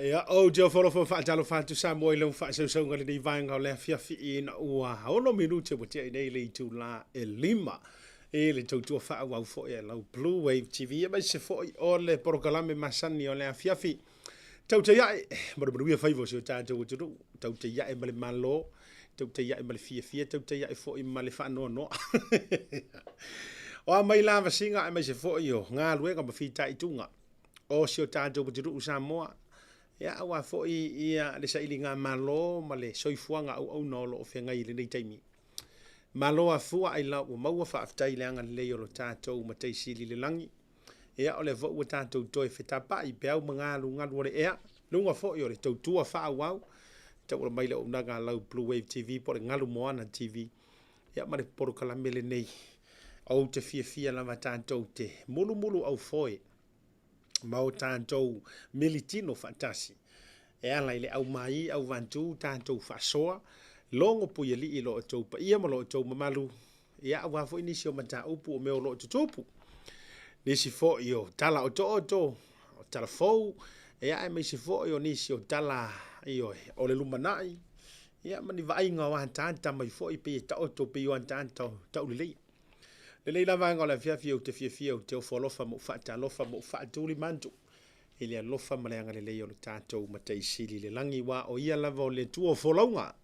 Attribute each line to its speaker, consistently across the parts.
Speaker 1: Ya o jo folo fo fa jalo fa tu Samoa lo fa so ngali dei vanga le fia fi ina ua ono minute mo te nei le tu la e lima e le tu fa wa fo e lo Bluwave TV e ba se fo o le programme masani o le fia fi Tautai A'e mo mo fa vo so ta tu Tautai A'e male malo Tautai A'e male fia Tautai A'e fo i male fa no o mai la va singa e mai se fo yo nga lue ka ma fi tai tunga o si o ta tu Samoa ya awa fo ia le sa ilinga malo ma le soifuanga au no lo fenga i le nei taimi malo a fua ai la o maua fa aftai le anga le yo lo tatou ma te sili le langi ia o le vo o tatou toi feta pa i pe au manga lunga le ea lunga fo yo le tautua fa au tau le mai le o naga lau Bluwave TV po le ngalu moana TV ia ma le poro kala mele nei au te fia la tatou te mulu au foi Maota tātou militino fantasi. E ala ile au mai au vantu tātou fasoa. Longo pui li ilo o tau pa ia ma lo o tau mamalu. Ia au wafo inisi o mata upu o meo lo o tutupu. Nisi fo io tala o to o tala fou. Ia e mai si fo io nisi o tala io o le lumanai. Ia mani vainga o hantanta mai fo i pe ta o to pe o hantanta tau lilei. Le leila vanga la fia o te o folofa mo fata lofa mo fata uli mantu ele alofa maleanga le leio le tatou matai sili le langi wa o ia lava o le tua folonga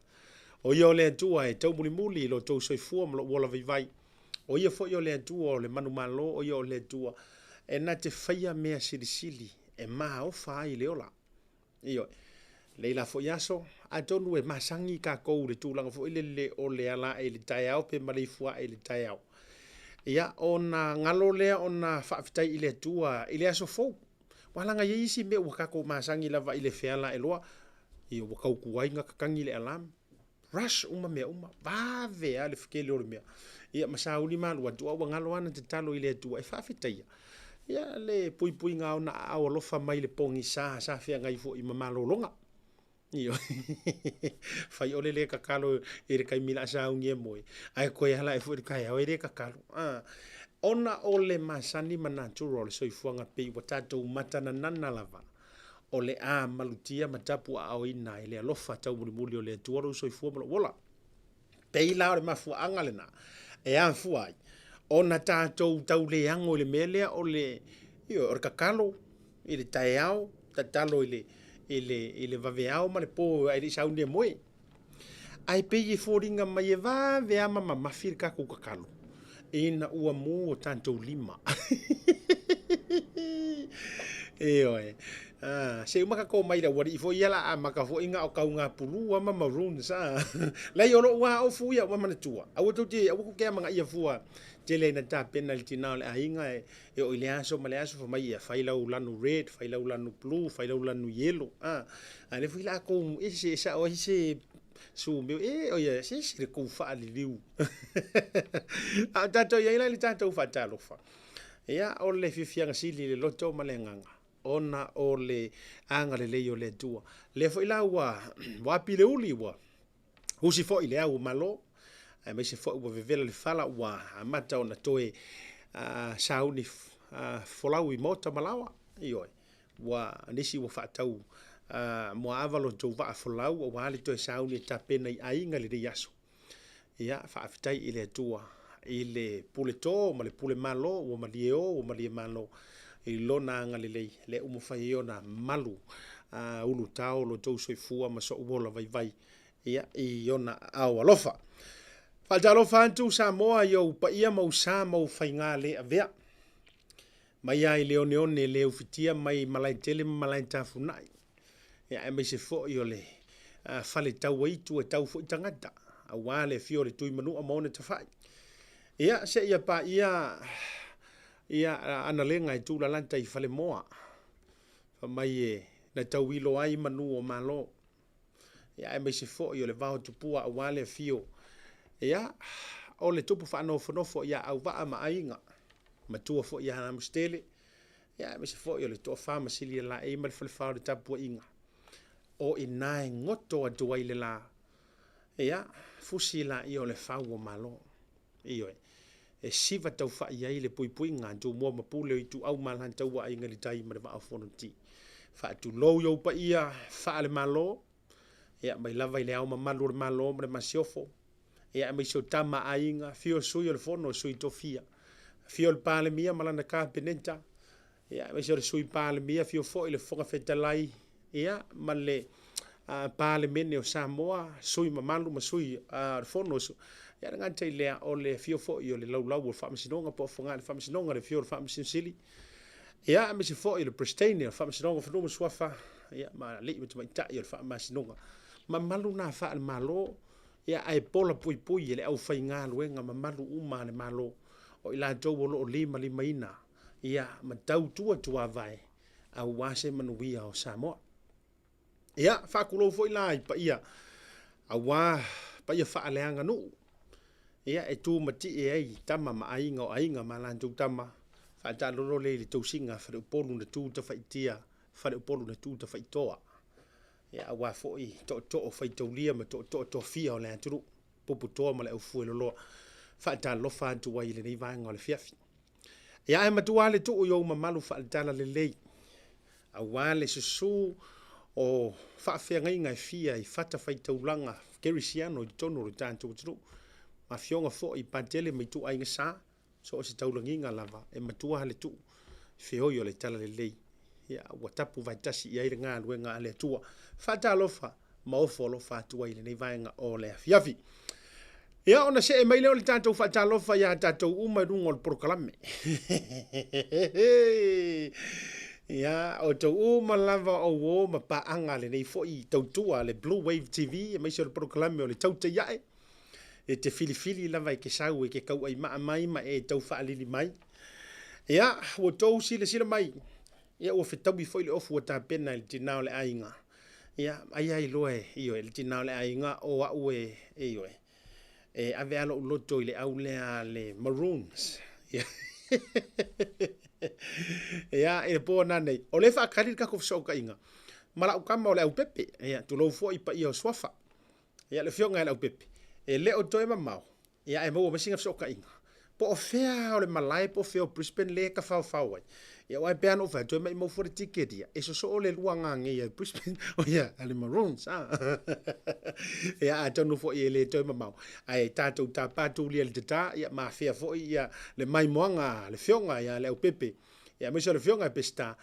Speaker 1: o ia o le tua e tau muli lo tau soifua mo lo wola vai o ia fo ia o le tua o le manu malo o ia o le tua e na te faia mea sili e maa o fai le ola io leila fo yaso a tonu e masangi ka kou le tūlanga fo ile le o le ala e le taiao pe malifua e le taiao ia ona ngalo lea ona faafitai ile tua ile aso fo wala nga yisi me wakako masangi lava ile feala eloa i wakau kuai nga kakangi le alam rush uma va ve ale fikele o me ia masauli man wa tua ngalo ana te talo ile tua e faafitai ia le pui nga ona au lofa mai le pongi sa fia ngai fo i mamalo longa io fai ole le kakalo e kai mila sa unge moi ai ko hala e fu kai o e kakalo ona ole masani mana natural so ifuanga pe watato matana nana lava ole a malutia matapu a o ina ile lofa tau muli ole tuoro so ifuanga wola pe la ole mafu angalena e a fuai ona tato tau le ango le mele ole io or kakalo ile taiao tatalo ile vaveao ma le po ai sa unde moi ai pe ye foringa mai va ve ama mama firka ku kakalo ina ua mu tanto lima oi se uma ka ko mai da wari fo yala ama ka fo inga o ka unga pulu ama maroon sa la yo lo wa o fu ya wa mana tua au to te au ke manga ia fua te le na ta penalty na a inga e o ile aso male aso fo mai ia faila ulanu red faila ulanu blue faila ulanu yellow ale fu la ko ese sa o ese su meu o ia se se ko fa ali liu a tato ia ile tato fa talo fa ia o le fifianga sili le loto malenganga ona o le anga le leio le tua le fo ila wa pile uli wa usi fo ile au malo ai me se fo wa vevela le fala wa amata ona toe sauni folau i mota malawa io wa nisi wa fatau mo avalo to va folau o wali to sauni tapena ai inga le yaso ia fa afitai ile tua ile puleto ma le pule malo o malieo o malie malo i lona anga le umu fai ona malu ulu tau lo tau soifua ma so uola vai ia i ona au alofa Faltalofa antu Samoa yo pa ia mau sa mau fainga le avea mai ai leone le ufitia mai malai tele malai tafunai ia e mai se fo yo le fale tau waitu e tau fo tangata a wale fio le tui manu amone tafai ia se ia pa ia ana lenga i tula lanta i fale moa fa mai na tau ilo ai manu o malo ia e mai se fo yo le vao tupua a wale fio ia o le tupu fa no fo ia au va ma ainga ma tua fo ia na mstele ia me se fo yo le to fa ma sili la e mal fal fa le tapu inga o inai ngoto a tuai le la ia fusi la io le fa o malo io e siva tau fa ia le pui nga tu mo ma pule i tu au mal han tau wa inga le tai ma va fo no ti fa tu lo yo pa ia fa le malo ia mai lava ile au mamalu le malo le masiofo ia mai so tama ainga fio sui le fono sui tofia fio le pale mia malana ka penenta ia mai so sui pale mia fio fo ile fonga fetalai ia male pale mene o Samoa sui mamalu ma sui le fono ia nga tai le o le fio fo i le lau fa masinonga po fonga le fa masinonga le fio fa masinsili ia me se fo ile pristine fa masinonga fa no swafa ia ma le me mai ta ia fa masinonga ma malu na fa al malo ia ai pola pui pui le au fai ngā luenga ma malu uma le malo o ila tau o lima ina ia ma tau tua vai au wase manuia o Samoa ia fa kulo fo ila i pa ia awa pa ia fa aleanga nu ia e tu mati e ai tama ma ainga ma lantu tama fa ta lolo le tau singa fa le polu na tu ta faitia fa le polu na tu ta faitoa ia wa fo i to fai taulia ma to fia o le aturu popu to ma le au fu lo fa ta lo fa tu wa ile nei va ngol fiafi ia e matua le tu yo ma malu fa ta la le a wa le su o fa fe ngai fia i fata fai taulanga kerisiano i tono ro tantu tu ma fionga fo i pantele mai tu ai sa so se taulanginga lava e matua le tu feo yo le tala le ia wa tapu vai tasi ia ile ngā luenga le tua fata lofa ma ofo lo fa tua ile nei vaenga o le fiafi ia ona se e mai le o le tatou fata lofa ia tatou uma rungo le proklame ia o tau uma lava o ma pa anga le nei fo i tautua le Bluwave TV e mai se le proklame o le Tautai A'e e te filifili lava i ke sau e ke kau ai mai ma e tau fa alili mai ia o tau sila mai ia o fetabi foi le ofu ta pena le tinao le ainga ia ai loe io le tinao le ainga o au io e ave alo loto le au le maroons ia ia e bona nei o le fa kali ka ko so ka inga mala o kama o le au pepe ia tu lo foi pa io swafa ia le fionga le au pepe e le o toe mamau ia e mo masinga so ka inga po fea o le malai po fea o Brisbane le ka fau ai ia wai peano fa to mai mo for ticket ia e so le luanga nge ia Brisbane o ia ale maroons ia a tonu fo ia le to mamau ai tatou tapatu le tata ia ma fea fo ia le mai moanga le fionga ia le o pepe ia me so le fionga pesta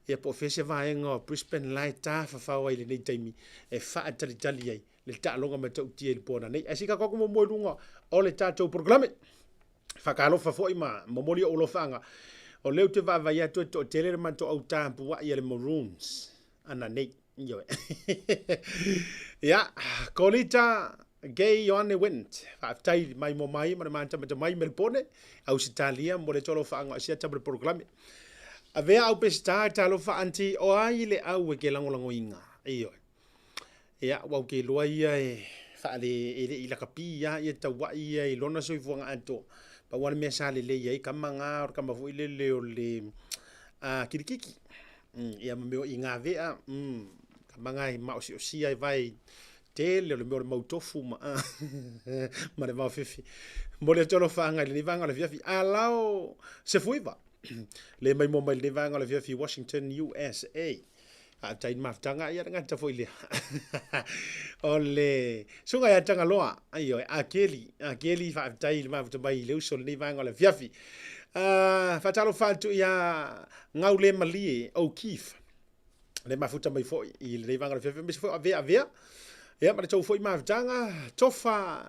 Speaker 1: ia po fea se vai ngo Brisbane lai ta fa fau ai le nei taimi e fa tali ai le ta longa ma tau tie le pona nei asika ko mo lunga o le tatou programe fakalofa foi ma momoli o lo fanga o leu te va vai to tele man to au tampu wa ia le maroons ana nei yo ya kolita gay on the wind fa tai mai mo mai ma man ta mai melpone au Italia mo le tolo fanga sia ta programe ave au pesta ta lo fa anti o ai le au ke lango inga yo ya wa ke lo ia fa le ila kapia ia ta wa ia lona so ifuanga anto pa wala me sale le ye kamanga or kama vo ile le kirikiki ia me o inga vea kamanga i ma o si ai vai te le me o mautofu ma ma le va fifi mo le tolo fanga le vanga le fifi alao se fuiva le mai mo mai le vanga le fifi Washington USA a tai maftanga ia nga ta foile ole sunga ya tanga loa ayo akeli fa tai mafta bai le so le vanga le fiafi fa talo faltu ia ngaule mali o kif le mafuta mai foi i le vanga le fiafi me foi avea ia ma tau foi maftanga tofa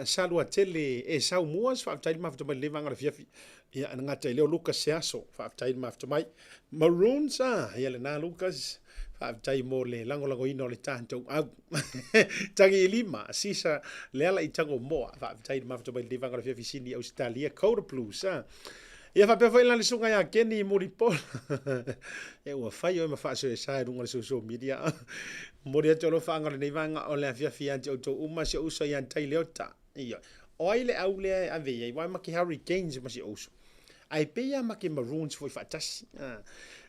Speaker 1: salua tele e sau muas fa tai mafta mai le vanga le fiafi ia nga tai le Lucas Seaso fa tai mafta mai maroons ia le na Lucas fa tai mo le lango ino le tanto au tangi lima sisa le ala i tango mo fa tai mafta mai le vanga le fiafi sini Australia Coda Plus ia fa pe foi la le sunga ya Kenny Muripo e wa fai o ma fa so sai runga le social media mo le tolo fanga le vanga o le fiafi anti auto uma se uso ya tai leota ia oile au le ave ia wa ma ki hurricanes ma se uso ai peia ma ke maroons foi fatasi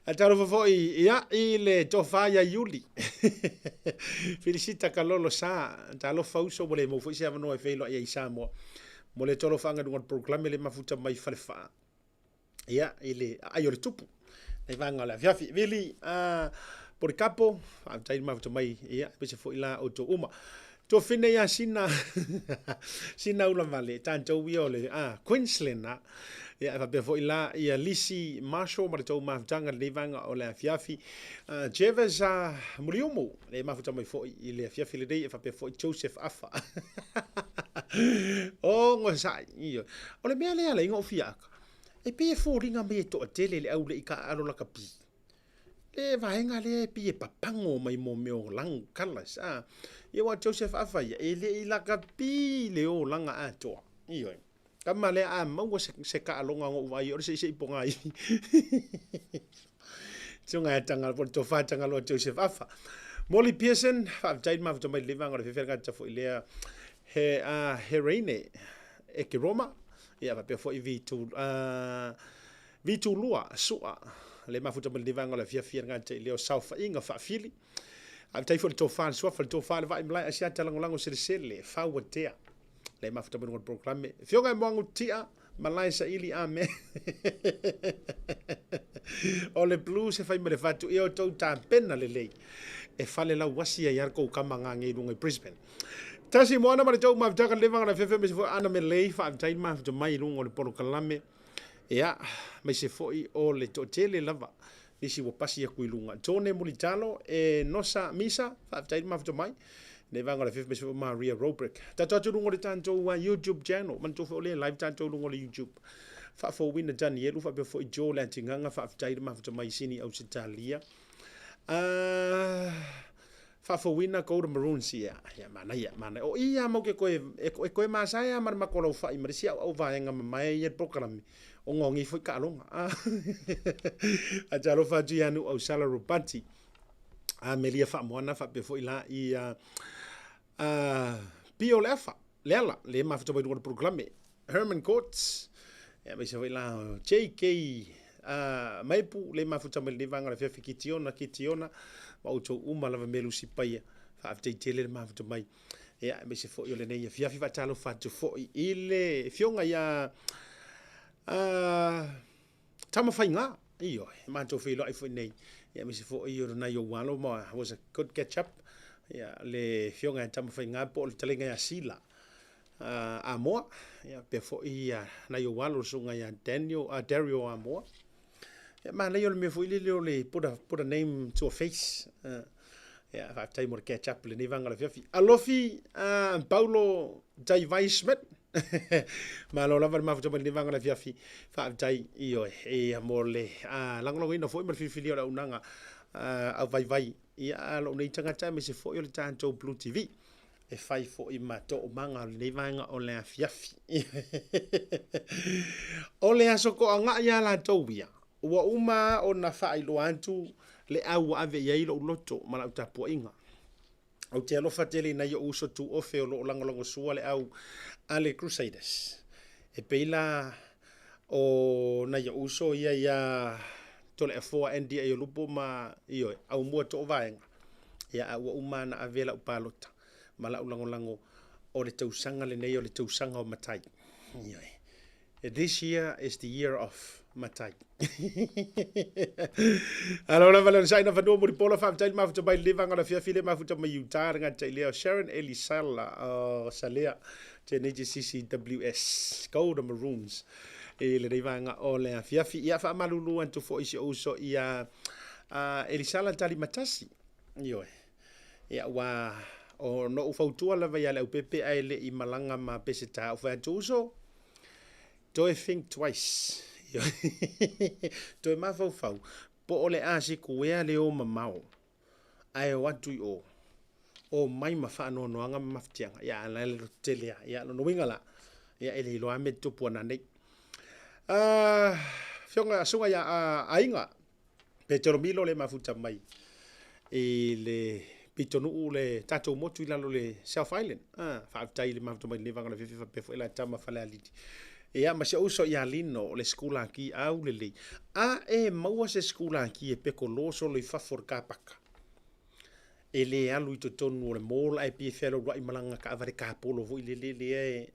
Speaker 1: a taro foi ia ile tofa ya yuli felicita kalolo sa talo fauso bole mo foi se no e felo ia Samoa mo le tolo fanga dunga proclame le mafuta mai falefa ia ile ayo le tupu e vanga la fiafi vili por capo tai ma mai ia pe se foi la o to uma to fine ya sina sina ula vale tanto wiole Queensland ia fa pe foi la ia lisi Marshall ma to ma tanga le vanga o la fiafi Jeves Muriumu le ma mai foi ile fiafi le dei fa pe foi Joseph Afa o ngo sa io o le mea le ngo fiaka e pe fo ringa me to tele le au le ka alo la kapi le vaenga le pi e papango mai mo meo lang kalas ia wa Joseph Afa ia e le la kapi le o langa ato io kama le mau se ka alonga ngo vai o se ponga i tsunga tanga por to fa tanga lo Joseph Afa Molly Pearson fa tai ma to mai le vanga le ferga ta fo ile he reine e ke Roma ia va pe fo i vitu lua sua le mafuta mal divanga la fia ngata leo saufa inga fa fili a tai fo to fan so fa to fa va imla asia talangolango sele fa wotea le mafuta mal programme fionga mongu tia malai sa ili ame o le blues se fai me le fatu e o to ta pena le e fale la wasia yar ko kamanga ngi lunga Brisbane Tasi moana ma tau ma taka levanga na fefe me se fo ana me lei fa tai ma to mai lungo le polo kalame ya me se foi o le to tele lava isi wo pasi ya kuilunga tone mulitalo e nosa misa fa tai ma to mai ne vanga le fefe me se fo Maria Robrick ta to lungo le tanto wa YouTube channel man to fo le live tanto lungo le YouTube fa fo win dan yelu fa be fo jo la tinganga fa tai ma to mai sini au Italia fa fo wina ko de maroons ya mana o ia mo ke ko ma saya mar makolo fa i marisia o va nga mai e program o ngongi foi ka longa a jalo fa jianu o sala rupati a melia fa moana fa pe foi la i pio lefa lela le ma fa do program Herman Courts ya me se foi la JK mai pu le ma futa me le vanga le fia kitiona ma uto uma lava melu sipaia fa afte tele le ma futa mai ya me se fo yo le nei fia fa talo fa to fo ile fionga ya tama fainga io ma to fe lo ai fo nei ya me se fo yo na yo walo ma was a good catch up ya le fionga tama fainga po le talenga ya sila Samoa ya pe fo ia na yo walo sunga ya Dario Samoa man le me foi le put a name to a face yeah five time or catch up le ni vanga la fiafi alofi Paulo dai vai Smith ma lo lava ma futa ni vanga la fiafi fa dai io e amorle langlo ina foi ma fili la unanga a vai ia lo nei tanga time se foi le tanto Blue TV e fai fo i mato o manga le vanga o le fiafi o le asoko anga ya la tobia ua uma o na fai lo antu le au ave ia ilo loto mala uta po inga au te alofa tele na yo uso tu ofe o lo lango sua le au ale Crusaders e peila o na yo uso ia tole a foa NDA yo lupo ma iyo au mua to vaenga ia ua uma na avela upalota mala lango o le tausanga le nei o le tausanga o matai iyo this year is the year of matai. Allora vale sai na fano muri pola fa tai ma futa bai livanga na fia file ma futa mai utar nga tai leo Sharon Elisala salea te nei CCWS Gold Maroons e le livanga o le fia ia fa malulu antu fo isi uso ia Elisala tali matasi yo ia wa o no ufautua la vai ala upepe ai le i malanga ma peseta o fa uso do I think twice to ma fau po ole asi kuea le o mamao ai watu o mai ma fa no anga maftianga ya la le telia ya no wingala ya ele lo ame to pona nei fionga sunga ya ainga petro milo le mafuta mai e le pitonu le tato motu ila le South Island fa tai le mafuta mai le vanga le fifa pe fo ela tama fa la liti ia ma se uso ia lino le skula ki au le e maua se skula ki e peko loso le fafor kapaka e le alu i tonu le mol ai pi felo roi malanga ka avare ka polo vo le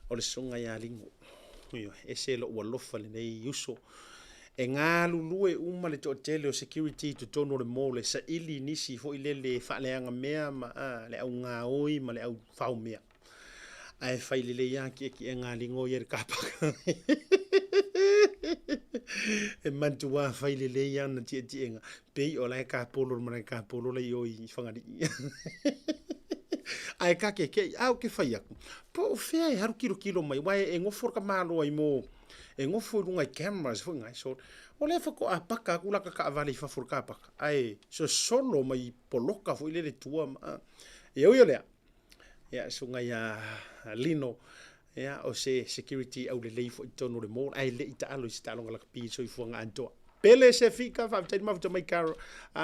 Speaker 1: o le sunga ia lingo e se lo walofa le nei uso e ngā lulu e uma le tele o security to tono le mole sa ili nisi fo ile le whaaleanga mea ma le au ngā oi ma le au whau mea. Ai whaile le ia ki e ngā lingo i e kāpaka. E mantua whaile le ia na tia nga. Pei o lai kāpolo ma lai kāpolo le i o i whangari. Ai ka ke au ke whai aku. Po o whea e haru kilo mai. Wai e ngofo ka mālo ai mō. E ngofo runga i cameras fo ngai so. O le whako a paka kula ka awale i whafur ka paka. Ai so solo mai poloka fo i le tua ma. E oi o lea. Ia so ngai a lino. Ia o se security au le leifo i tono le mō. Ai le i ta alo i sta alonga laka pi so i fuanga antoa. Pele se fika whaaftai mafuta mai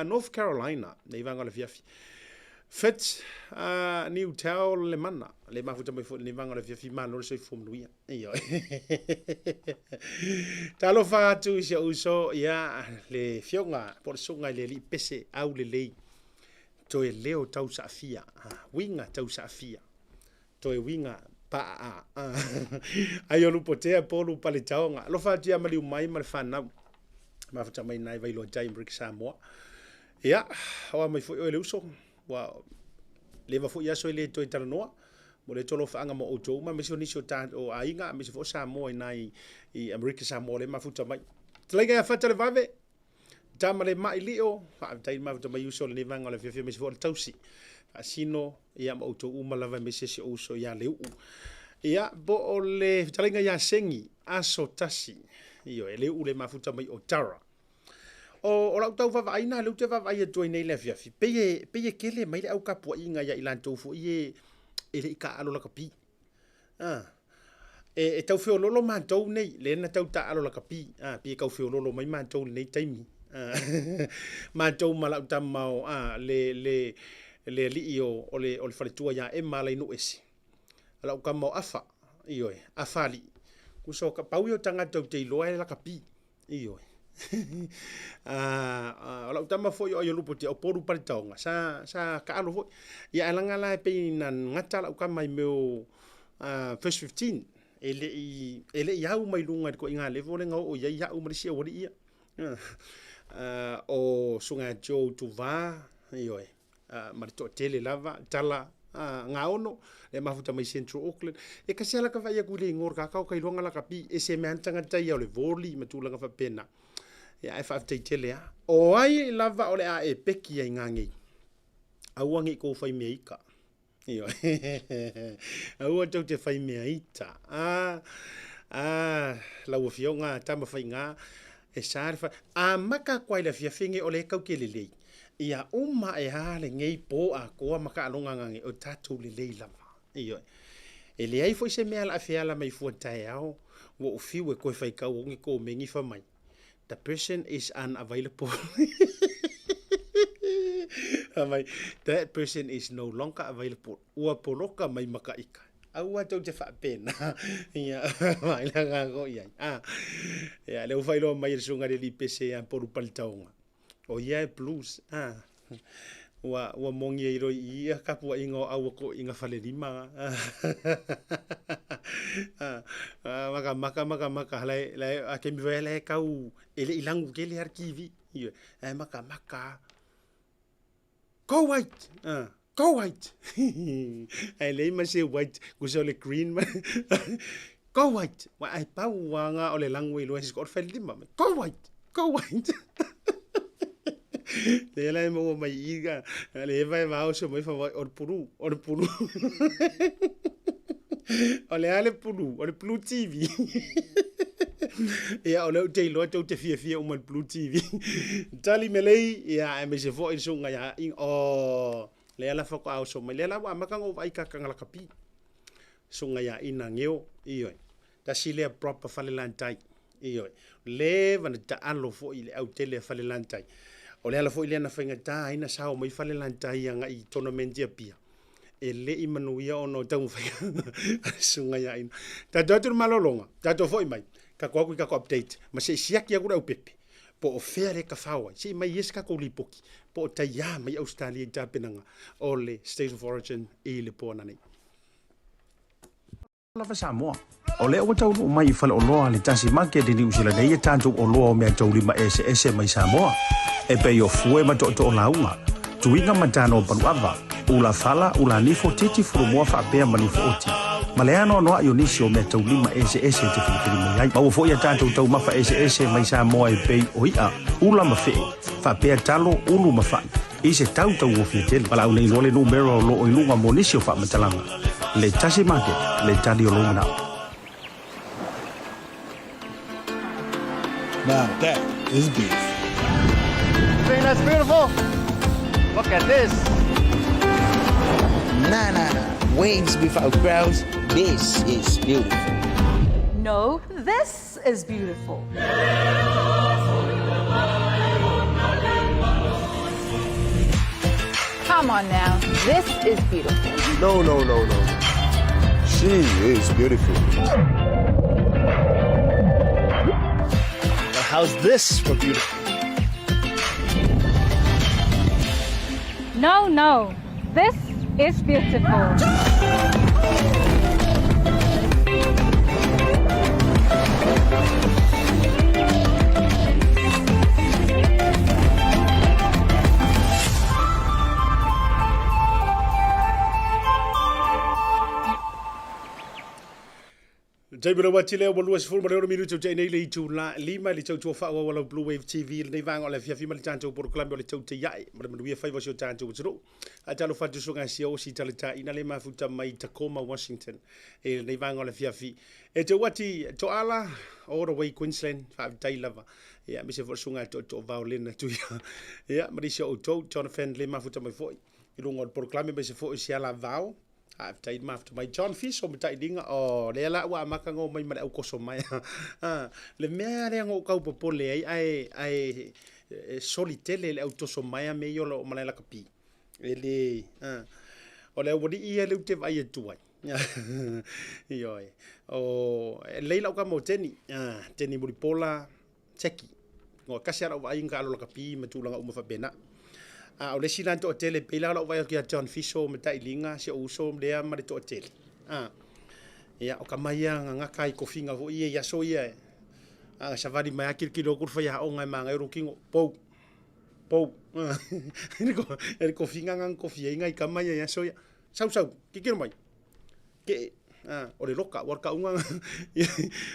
Speaker 1: North Carolina. Nei vanga le fiafi. Fitz New Towel le mana le mafuta mai ni vanga le fiafi malo le so fomluia iyo talo fa tu se uso ya le fionga por songa le li pese au le lei to e leo tau sa fia winga tau sa fia to e winga pa ayo lu potea polu pale taonga lo fa tia mali mai mal fa na mafuta mai nai vai lo jai brick Samoa ya o mai fo le uso wa leva fo ia so le to itanoa mo le tolo faanga mo oto ma me so ni so ta o ainga me so fo Samoa nai i America Samoa le mafuta mai tlega ya fata le vave tama le mai lio fa tai mafuta mai uso le vanga le fia me so fo tausi asino ia mo oto uma lava me se uso ya le u ia bo o le tlega ya sengi aso tasi io e le u le mafuta mai o tara o la tau va aina le te va ai to nei le fia pe kele mai au ka po inga ya ilan tofu e ka alo la kapi e tau fe lolo man tau nei le na tau ta alo la kapi pe ka fe lolo mai man tau nei taimi man tau mala ta mau le li io o le fale tua ya e mala inu esi ala ka mau afa io e afali ku so ka pau yo tanga tau te loa la kapi io ola utama foi o lupo te o poru pari taonga sa ka alo foi ia elanga la pe na ngata la ka mai meu first 15 ele ia u mai lunga ko inga le vole nga o ia u mai sia wori ia o sunga jo tu va io ma to tele lava tala nga ono le mafuta mai Central Auckland e ka sela ka vai ku le ngor ka ka ilonga la ka pi e se me antanga tai o le voli ma tu langa fa pena ya e fa tele ya o ai lava o le a e peki ai ngangi au angi ko fai me ika io au tau te fai me ita la wo fionga tama fai nga e sarfa maka kwai la fia finge o le kau ke lelei ia uma e hale ngei po a ko maka alonga ngangi o tatu lelei lava io e le ai foi se me ala fiala mai fu tai au wo fiu e ko fai kau ngi ko mengi fa mai. The person is unavailable. That person is no longer available. Ua poloka mai makaika. Aua tau te whapena. Ia, mai langa ko ia. Ia, leo whailo mai sunga le li pese a poru palitaonga. O ia e blues. Ua mongi e roi ia kapua ingo aua ko inga whale lima. Maka lai a ke mi vai lai kau ele ilangu ke le arkivi io maka go white ai le ma se white go so le green go white wa ai pau wanga o le langu i lo es ko fel lima go white le lai mo mai iga le vai va o so mai fa or puru ole ale pulu ole Blue TV ia ole te lo te fia o mal Blue TV tali melei ia me se fo so nga ya le ala fo ko so me le ala wa maka ngo vai ka ngala kapi so nga ya ina ngeo io ta sile proper fale lantai io le van ta alo fo ile au tele fale lantai ole ala fo ile na fenga ta ina sao mai fale lantai nga i tournament ia pia ele i manuia ono tau fai sunga ya ina ta dotur malolonga ta to foi mai ka ko update ma se siaki agura u pepe po ofere ka fawa se mai yeska ko lipoki po ta ya mai Australia ta penanga ole state of origin e le pona nei Lava Samoa. O lea ua taunu mai I whala o loa le Tasi Market I New Zealand e tātou o loa o mea taurima ese mai Samoa. E pei o fue ma to o launga. Tuinga matano o Bluwave. Ula fala, ula nifo titi furu mua whaapea manifo oti. Ma le ano noa ionisi o mea taurima ese te whilipiri mai ai. Mau fo ia tātou tau mafa ese mai Samoa e pei o ia. Ula mawhee. Whaapea talo ulu mawhai. I se tau o fiatele. Pala au nei loa le numero o lo o ilunga monisi o whaamatalanga. Le Tasi Market, le tali o longa nao.
Speaker 2: Now that is beef.
Speaker 3: You think that's beautiful? Look at this.
Speaker 4: Nah. Wings without crowds. This is beautiful.
Speaker 5: No, this is beautiful.
Speaker 6: Come on now, this is beautiful.
Speaker 3: No. She is beautiful. Now how's this for beautiful?
Speaker 6: No, this is beautiful.
Speaker 1: Jai bila wati leo bolua sifuru maleo minuto jai nei le itu la lima le tau tua whaua wala Bluwave TV le vanga le fiafi mali tanto por klambe le Tautai A'e mara manuia fai wasio tanto utro a talo fatu sunga sio si talita ina le mafuta mai Tacoma Washington e le vanga le fiafi e te wati to ala all the way Queensland fa tai lava ya mi se sunga to violin tu ya mari sio to Jonathan le mafuta mai foi i lungo por klambe be se foi sia la vao I've taken after my John Fish o mitai dinga o le la wa maka ngo mai mala ko so mai le mea le ngo kau popole ai solitele le auto so mai me yo lo mala la kapi ele o le wodi ia le te vai tu ai yo o le la ka mo teni muri pola cheki ngo kasara wa inga lo kapi matulanga uma fa bena o le sila to tele pela lo vai ki John Fisho me tai linga se uso le ma to tele ya o kamaya nga kai ko finga vo ia ya so ia sa vadi mai akil kilo kur fa ya o ngai manga ro kingo pou ko finga ngang ko fie ngai kamaya ya so ya sau kikir mai ke o le loka warka unga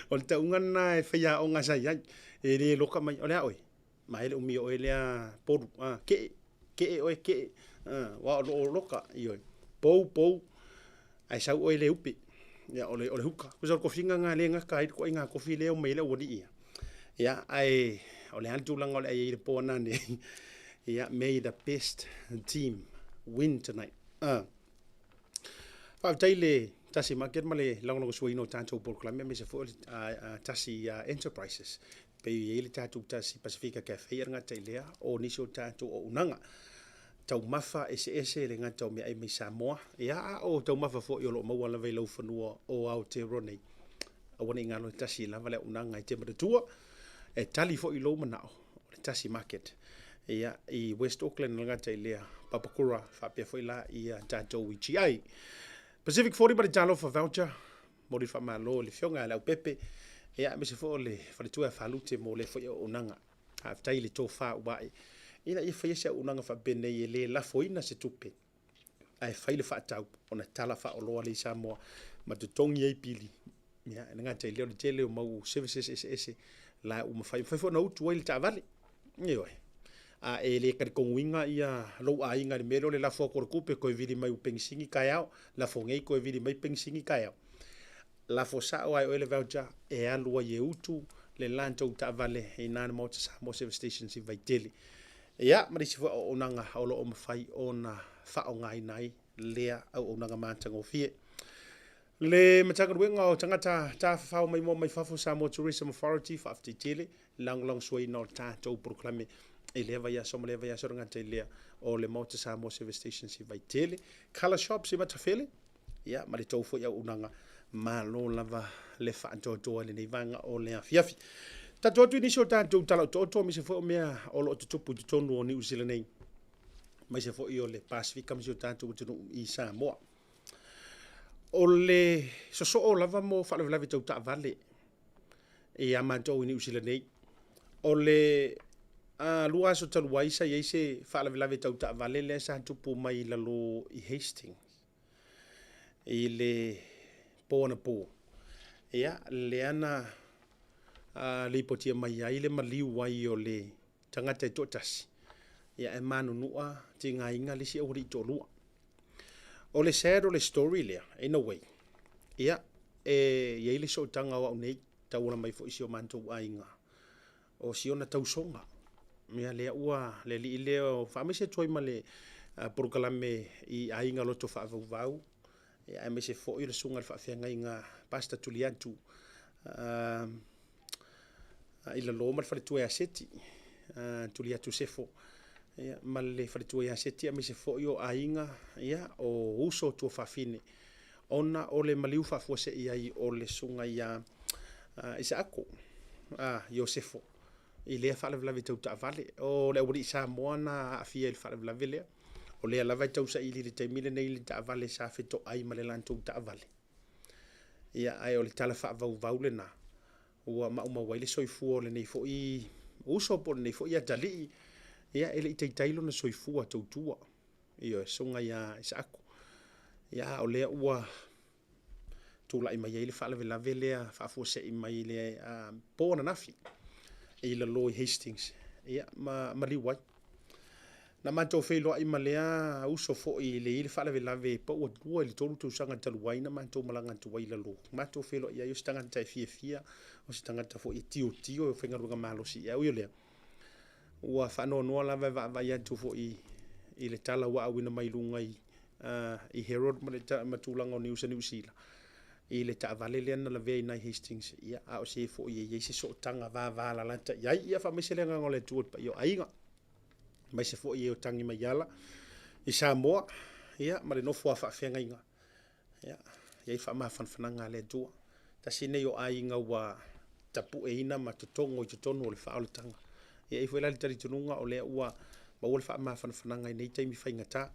Speaker 1: o le ta unga na fa ya o nga sai ya e le loka mai o le oi mai le umi o le poru ke wa lo loka io pou ai sau o le upi ya o le huka ko finga nga le nga kai ko nga ko fi le o me le o di ya ai o le antu langa le ai le pona ne ya may the best team win tonight fa taile Tasi Market male lango suino tanto por klame me se fo Tasi Enterprises pe ele tatu Tasi Pacifica Cafe nga tailea o niso tatu o unanga tau mafa ese le nga tau me ai me Samoa ya o tau mafa fo yo lo mo wala ve lo fanua o Aotearoa a wona ngalo Tasi la vale unanga te matua e tali fo i lo manao Tasi Market ya i West Auckland nga tailea Papakura fa pe fo ila i tatu WGI Pacific 40 ba talo for voucher mori fa malo le fionga la pepe ya me se fo le fa le tua fa lute mo le fo unanga ha tai le to fa ubai ina i fa yesa unanga fa bene ye le la foina se tupe ai fa le fa tau ona tala fa o lo le Samoa ma te tongi ai pili ya nga te le tele o mau services ese la o fa fo na utu ile ta vale yo a ele ka ko winga ia lo a inga le melo le la fo ko kupe ko vidi mai pensingi kaya la fo ngai ko vidi mai pensingi kaya la fo sa o ai ele voucher e alu ye utu le lanto ta vale e na mo ta mo service station si vai tele ya mari si fo onanga o lo o mafai ona fa o ngai nai lea au onanga mantango fie le matanga wenga o tangata ta fa mai mo mai fa fo Samoa Tourism Authority fa afti tele lang suai no ta to proclame eleva ya so nga tele o le Maota Samoa service station si vai tele ColourShop si matafele ya mari to fo ya unanga malo lava le fa to le nei vanga o le afiafi ta to ni so ta to tala to mi se fo mea o lo to pu to no New Zealand nei mai se fo io le Pacific kam so ta to i Samoa o le so o lava mo whaalawelawe tau ta vale e a mātou i New Zealand nei. O le lua so taluai sa iei se whaalawelawe tau ta vale le sa tupu mai lalo i Hastings. I le pōna pō. Ia, le ana le ipotia mai ai le maliu wai o le tangata i tōtasi. Ia e manunua te ngā inga le si auri i tō lua. O le sad o le story lea, in a way. Ia, iei le so tanga o au nei, tau ora mai fo isi o mantou a inga. O si ona tau songa. Ia lea ua, le li leo, whaamese toi ma le porokalame i a inga loto whaavau vau. Ia e me se fo i le sunga le whaafenga inga pasta tuli atu. Ila loma le whare tue a seti, tuli atu sefo. Ia, ma le whare tue a seti a me se fo i o a inga, ia, o uso tua whaafine. Ona o le maliu whaafuase i ai o le sunga ia isa ako, Iosefo. I lea whaalawelawe tau ta vale. O le awari Samoa na afia i whaalawelawe lea. O lea lawai tau sa ili le taimile nei le ta vale sa feto ai ma le lantou ta vale. Ia ai o le tala whaavau vau le na. Ua mauma wai le soifua o le nei fo i uso po le nei fo i atali. Ia ele i teitailo na soifua tautua. Ia sunga ia isa ako. Ia o lea ua tula i mai le whaalawelawe lea whaafose i mai le pōna nafi. I la loi Hastings. Ia, ma liwai. Na mātou whailoa i malea uso fo i le whaalawelawe pa ua tua i le tolu tu sanga taluai na mātou malanga tuai la lo. Mātou whailoa i ai o si tangata e fia, o si tangata fo i tio o whaingarunga malosi i au i lea. Ua whanoa noa lawa vai atu fo i le tala wa awina mai lunga i Herod matulanga o New Zealand. I le ta vale le na la vei nai Hastings ia a o se fo i se so tanga va la lanta ia fa mesele nga ngole tu pa yo ainga mai se fo i o tangi mai yala i Samoa ia ma le no fo fa fenga inga ia fa ma fan fananga le tu ta sine yo ainga wa tapu e ina ma totongo i totono le fa o le tanga ia i fo la tari tununga o le ua ma o le fa ma fan fananga nei taimi fa ingata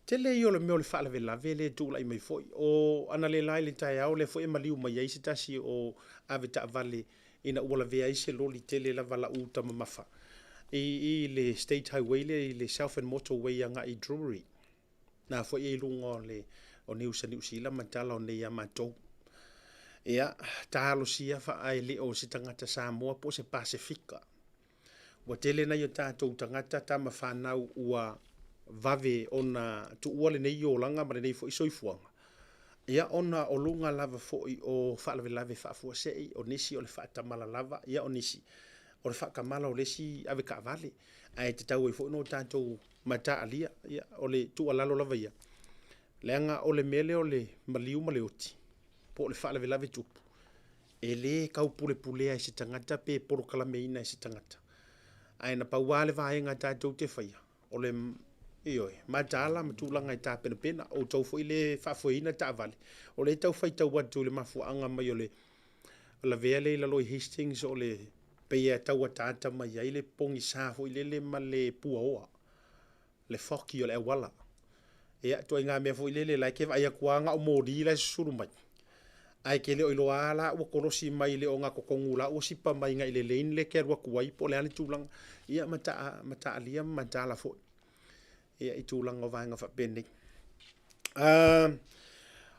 Speaker 1: tele yo le meo le whaalawelawe le tūla i mai foi. O ana le lai le tai au le foi maliu mai eisi tasi o aveta vale ina ua vea ise loli tele la vala uta mamafa. I le State Highway le South and Motorway anga i Drury. Na foi e lunga o New Zealand matala o nei amatou. Ia, tahalo sia fa ai le o si tangata Samoa po se Pasifika. Wa tele na yo tātou tangata tama whanau ua vave ona tu ua le nei o langa ma le nei fo i soifuanga. Ia ona o lunga lava fo i o whaalawelawe whaafuasei o nisi o le whaatamala lava. Ia o nisi o le whaakamala o lesi ave ka vale. Ai te tau e fo no tātou mata alia. Ia o le tu alalo lava ia. Leanga o le mele o le maliu ma le oti. Po le whaalawelawe tupu. E le kau pule pulea i se tangata pe porokalameina i se tangata. Ai na pauale vaenga tātou te whaia. O le ioi, matala matulanga i tā pena o tau fo i le whaafuina tā vale. O le tau whai tau watu le mafuanga mai o le la vea le loi Hastings o le peia tau atata mai ai le pongi sāfo i le ma le pua oa. Le whoki o le awala. Ea, tua ngā mea fo i le lai ke vai a kuanga o mōri lai suru mai. Ai ke le o ilo ala ua korosi mai le o ngā kokongula ua sipa mai ngai le lein le ke arua kuai po le ane tūlanga. Ia mata alia matala fo. Ia i tūlanga o vaenga whapene.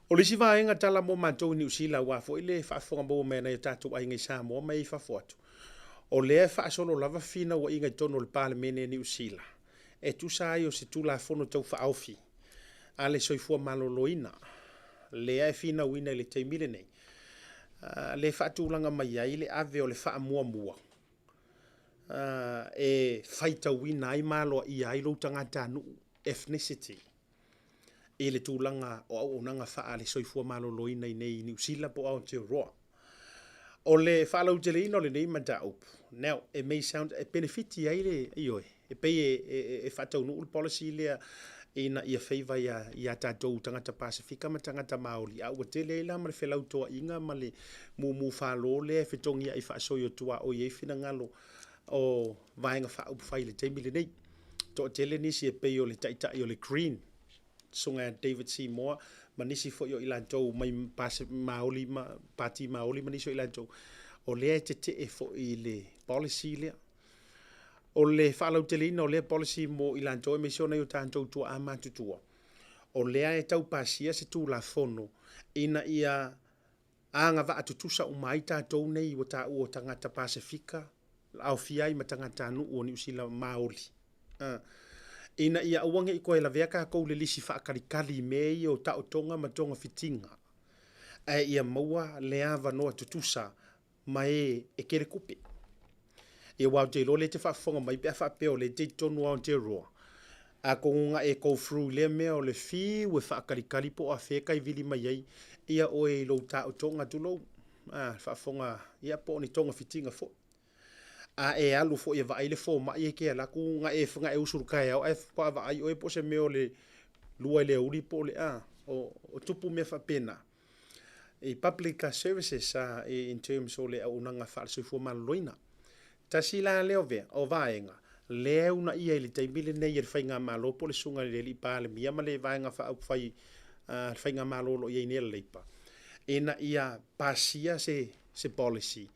Speaker 1: O lisi vaenga tala mo mātou New Zealand wa fo i le whaafonga mo mena i tātou ai ngai Samoa mai whafoatu. O lea whaasolo lava fina wa ingai tono le palemene New Zealand. E tu sa ai o se tūla fono tau whaaufi. A le soifua maloloina. Lea e fina wina le teimile nei. Le whaatūlanga mai ai le ave o le wha mua mua. E whaita wina ai malo i ai lo tangata nu ethnicity. E le tūlanga o au onanga wha le soifua maloloina i nei New Zealand po au te roa. O le whalau te leino le nei manta upu. Now, it may sound a benefiti ai le ioi. E pei e whatau nu policy lea ina ia feiva ia tātou tangata Pasifika ma tangata Maori. A ua te leila ma le whelau toa inga ma le mumu whalo le whetongi ai whaasoi o tua o iei whina ngalo o vaenga wha upu whai le teimile nei. Toa tele nisi e pei o le taitai o le green. Sunga David C. Moore. manisi fo yo ila tau mai pas maoli ma pati maoli manisi ila tau o le te e fo i le policy le o le whaalau te lina o le policy mo ila tau e mesiona yo tātou tua a matutua o lea e tau pasia se tū la fono ina ia anga va atutusa o mai tātou nei o tā ua tangata Pasifika au fiai ma tangata anu o ni usila maoli ina ia uange i koe la veaka kou le lisi whaakarikali mei o tau tonga ma tonga fitinga ia maua lea vanoa tutusa mai e kere kupe e wau te lo le te whaafonga mai pia whaapeo le te tonu au te roa a konga e kou fru le mea o le fi we whaakarikali po a wheka i vili mai ei ia oe lo tau tonga tulo whaafonga ia po ni tonga fitinga fo a e alu fo ia vai le fo ma ia ke la ku nga e funga e usur kai au e pa vai o e po se meo le lua le uri po le o tupu me fa pena e public services in terms o le au nanga fa se fo mal loina tasi la le ove o vaenga le una ia le taimile nei e fainga malo po le sunga le li pa le mia ma le vaenga fa au fai fainga malo lo ia nei le pa ena ia pasia se policy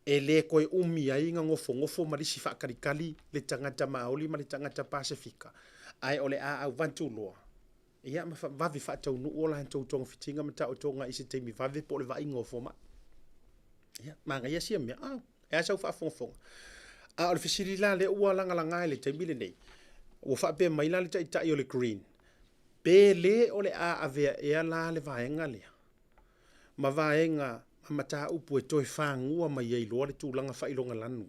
Speaker 1: e le koe umi ai nga ngofo marisi whaakarikali le tangata maoli ma le tangata Pasifika. Ai ole au vantuloa. Ia ma vavi whaatau nu ola han tau tonga fitinga ma tau tonga isi teimi vavi po le vai ngofo ma. Ia, manga ia sia mea. E asau whaafonga. Ole fisiri la le ua langa le teimi le nei. O whaape mai la le tai o le green. Pe le ole avea ea la le vaenga lea. Ma vaenga mata upu e toi whangua mai ei loa le tūlanga whailonga lanu.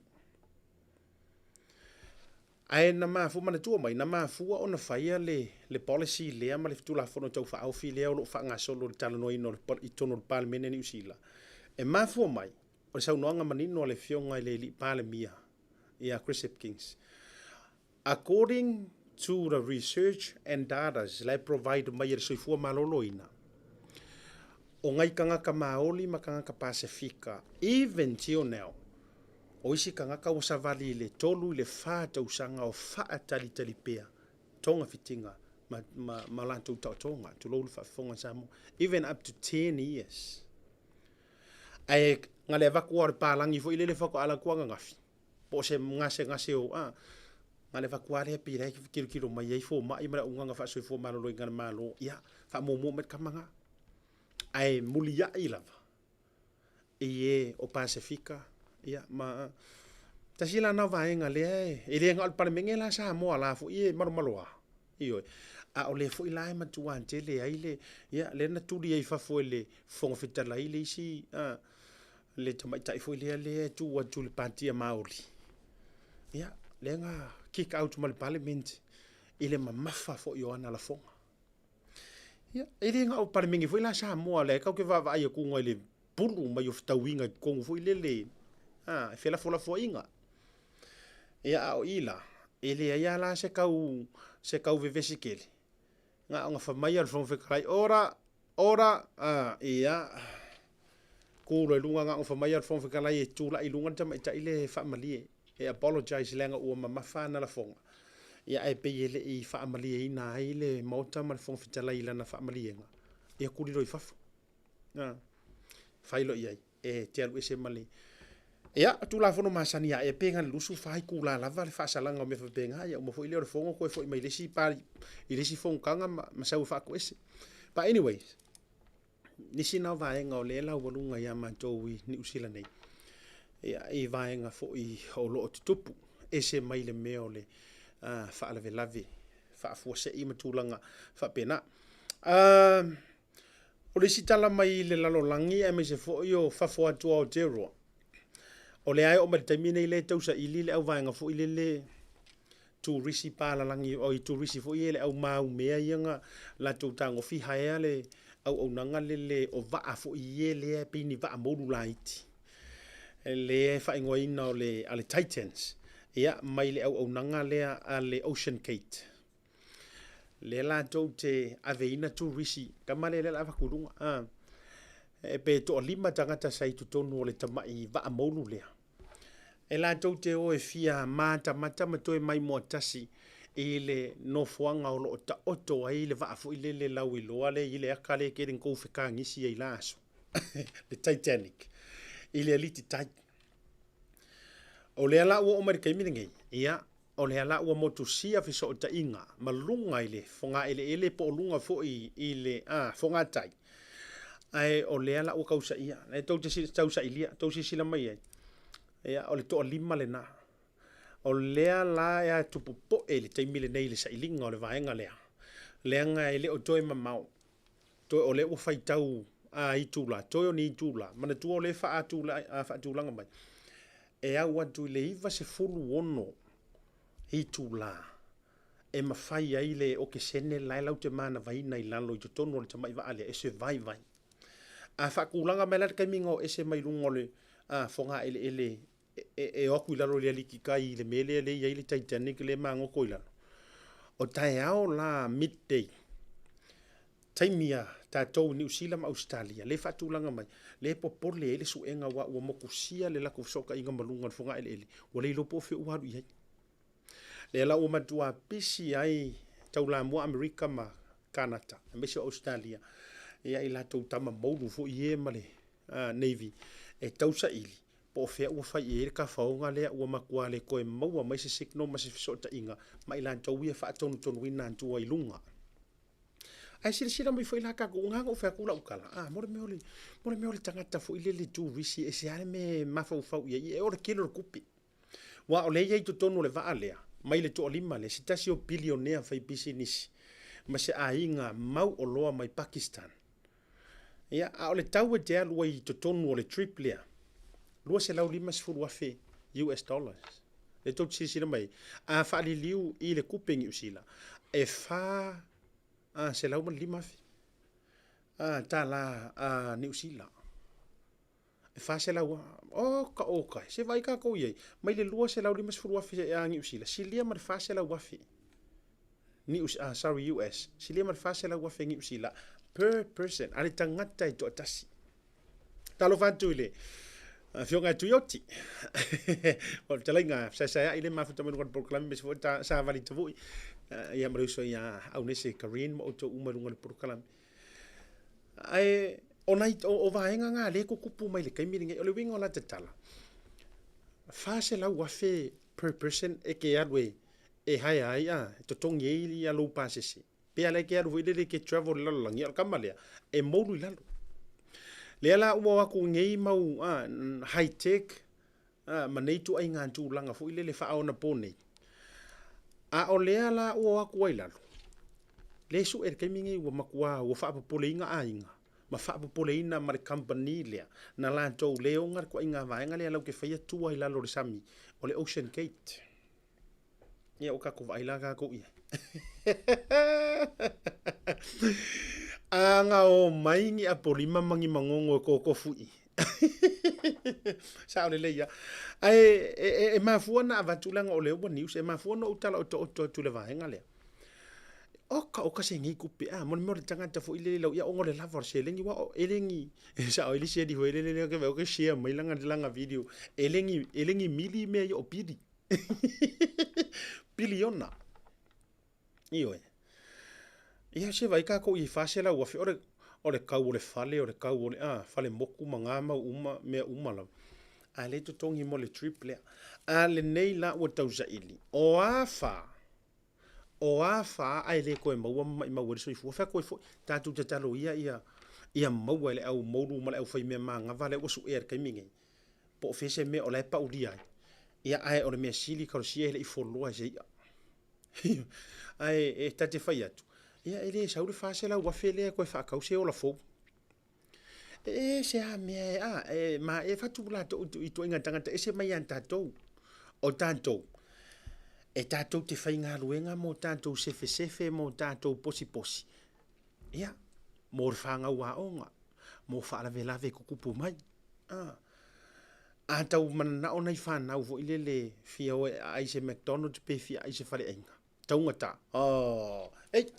Speaker 1: Ai na mafu mana tua mai, na mafua o na whaia le policy lea ma le tūla whono tau whaauwhi lea o lo whaanga solo le tala noi no i tono le palemene ni usila. E mafua mai, o le saunoanga manino o le fionga i le li palemia i a Chris Hipkins. According to the research and data le provide mai e le soifua maloloina, o ngai kangaka maoli ma kangaka Pasifika, even till now, o isi kangaka o savali le tolu le whāta usanga o whaatali talipea, tonga fitinga, ma lantou tau tonga, tu lolu whaafonga Samoa, even up to 10 years. Ai ngale vakua re pālangi fo ilele whako ala kuanga ngafi, po se ngase o, ngale vakua re pira kilo mai ei fo mai mara unganga whaasoi fo malolo ingana malo, ia, whaamomo met kamanga, ai mulia i lava e o Pasifika ia ma tasi la na vaenga le e le ngal palemenge la Samoa la fu i marumaloa io a o le fu i la ma tuante le ai le ia le na tuli ai fa fu le fonga fitala i le si le tamai tai fu le tu wa tu le partia maoli ia le nga kick out mal parliament i le mamafa fo yo ana la fonga. Ia, e ringa o paremingi foi la Samoa le, kau ke vava ai ku ngoi le pulu mai o ftauinga kongu foi le, e fela fola fo inga. Ia o ila, ele ia la se kau vevesikele. Nga nga fa mai al fon fekai ora, ia, kuro lunga nga fa mai al fon fekai e tula i lunga tama ita ile fa malie, e apologize lenga o mamafana la fonga. Ia e pe ele i whaamalie ina ai le Maota ma le whongwhitala i lana whaamalie nga. Ia kuriro i whafu. Whailo i ai. E te alu ese mali. Ia, tu la whono masani ia e penga lusu whai kula lava le whaasalanga o me whapenga. Ia, umafo i leo le whongo koe fo i mai lesi pari. I lesi whongkanga masau whaako ese. But anyways, nisi nao vaenga o le lau walunga ia mantou i ni usila nei. Ia, i vaenga fo i o loo tutupu. Ese mai le meo le whaalave lave, whaafua se i matulanga whapena. O le sitala mai le lalolangi e mai se fo i o whafua atua o te roa. O le ai o mai taimine i le tausa i li le au vaenga fo i le tūrisi pālalangi o i tūrisi fo i le au mau mea ianga la tūtango fi haea le au nanga le o vaa fo i le e pini vaa moru laiti. Le whaingoina o le Titans. Ia, mai le au nanga lea a le OceanGate. Le la tau te aveina tu risi. Kamale le la wakurunga. E pe to lima tangata sai tu tonu o le tamai va amolu lea. E la tau te o e fia mata matoi mai mo tasi. i le no fuanga o lo ta oto ai le va fu i le lau i loa le i le aka le ke rin kou whika ngisi ai laso. Le Titanic. I le aliti tai. O le ala ua o marika imi ngei. Ia, o le ala ua motusia fiso o ta inga. Malunga i le fonga ele po lunga fo i le fonga tai. Ai o le ala ua kausa ia. E tau sa ilia, tau si sila mai ai. Ia, o le toa lima le na. O lea la ya tupu po e le taimile nei le sa ilinga o le vaenga lea. Leanga e le o toi mamau. Toi o le ua fai tau i tūla. Toi o ni i tūla. Mana tua o le wha tūlanga mai. E au atu le iwa se fulu ono i tūla. E mawhai ai le o ke sene lai lau te mana vaina i lalo i te tono le tamai wa alea. E se vai vai. A whakulanga mai lati kaiminga o ese mai lungo le whonga ele e oku i lalo le aliki kai le mele le i le Titanic le mango ko i lalo. O tae ao la midday. Taimia tātou New Zealand Australia. Le whatulanga mai. Le popole ele suenga wa ua mokusia le lako soka inga malunga whonga ele. Wa le lopo fe uharu i hei. Le la ua matua pisi ai tau la mua Amerika ma Canada. E mesi Australia. Ia i la tau tama mauru fo i e male Navy. E tau sa ili. Po fea ua fai e ka whaonga lea ua makua le koe maua mai se signal ma se fisota inga. Mai lan tau ia wha tonu tonu wina antua i lunga. Ai sira mai foi la ka ko nga o fa kula ukala more me ole tangata fo ile le tu risi e se ale me mafa fa e ora kilo kupi wa ole ye to tonu le va alea mai le to lima le sitasio billionaire fa business ma se ainga mau o loa mai Pakistan ia ole tau te alu i to tonu ole triple lo se lau lima se fu fe US dollars le to sira mai a fa li liu i le kuping usila e fa se lau man lima fi. Ta la New Zealand. E fa se lau, ka oka, se vai ka kou iei. Mai le lua se lau lima se furu wafi a New Zealand. Si lia mar fa se lau wafi. Sorry, US. Si lia mar fa se lau wafi New Zealand. Per person. Ale tangata i to atasi. Talo fantu ile. Fionga tu yoti. O te lainga, sa ile mafuta manu kan proklami, me se fo sa vali tavui. Ia maruso ia au nese Korean mo to umarunga le proklami. Ai onai o vaenga nga le ko kupu mai le kaimiringa o le winga o la te tala. Fa se lau wafe per person e ke alwe e hai ai to tongi e ia lo pasese. Pe ala ke alwe le ke travel lalo langi al kamalea e moru lalo. Le ala ua aku ngei mau high tech manei tu ai ngantu langa fo ile le fa ona pone. A o le ala ua aku ai lalo. Le su e kaimingi ua makua ua fa apopole inga ainga. Ma fa apopole ina ma le company lea. Na la tau leo ngar kua inga vaenga lea lau ke whaia tua i lalo le sami. O le OceanGate. Ia o kako vaila kako ia. Anga o maingi a polima mangi mangongo ko fui. Sa ole leia. Ai mafuana avatulanga o leo news e mafuana utala o tu le vaenga lea. Oka se ngi kupe mo le tangata fo ile lo ia ngole la for selengi wa elengi sa o ile se di ho ile le ke o ke share mai langa video elengi mili me o pidi. Biliona. Io ia se vai ka ko I fase la wa ore kau le fale ore kau le fale moku mangama uma la ale to tongi mo le triple ale nei la o tausa ili o afa ai le ko ma wo so fu fa ko fu ta tu te talo ia mau le au moru ma le au fai me manga vale o su kai mingi po fese me o le pa udia ia ai o le me sili ka si ele I follow ai ai e tate fai atu ia ele sa ule fase la wa fele ko fa ka se o la fo se a me ma e fa tu la to I to inga tangata ese mai an tatou o tantou e tatou te fai ngā ruenga mo tatou sefe mo tatou posi ia mo rwhanga ua onga mo whaalave kukupu mai a tau mana o nei whanau vo ilele fia o aise McDonald's pe fia aise whare ainga taungata ei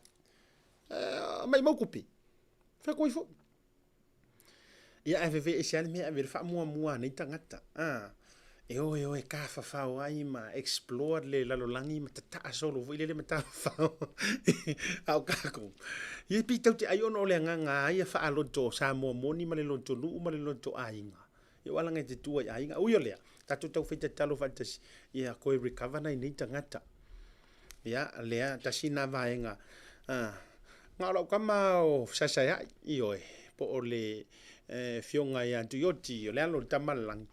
Speaker 1: mai mau kupi whakoi fo ia FV e siane mea vere wha mua nei tangata e ka whawhau ai ma explore le lalolangi ma tata solo fu ile le mata whau au kako i pi tau te ai ono le nganga ai fa alonto Samoa moni ma le lonto lu ma le lonto ainga i wala ngai te tua ainga uyo lea tatu tau fita talo fantasy ia koe recover na ni tangata ia lea tasi na vaenga ngā lau kama o sasaya i oe po o le fionga ia tu yoti o le alo tamalangi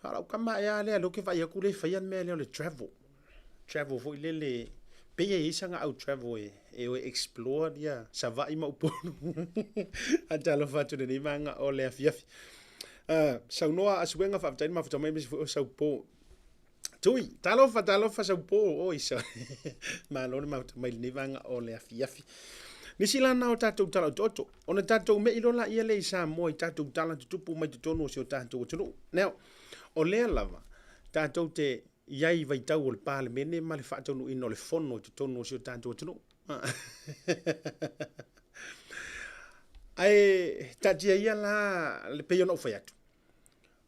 Speaker 1: ngā lau kama ia lea loke vai aku le whaian mea leo le travel fo i le peye isa nga au travel e o explore dia sa vai ma uponu atalo fatu ni manga o le afiafi sau noa asuenga fa taina ma fa mai fo sau po tui talo fa sau po o isa ma lo ma mai ni manga o le afiafi nisi lana o tatou tala toto ona tatou me ilo la ia le isa mo i tatou tala tupu mai tonu o tatou tonu now o le lava tatou te iai vai tau o le pale mene ma le whaatonu ino le fono te tonu o sio tatou tonu ai tatia ia la le peyo no fai atu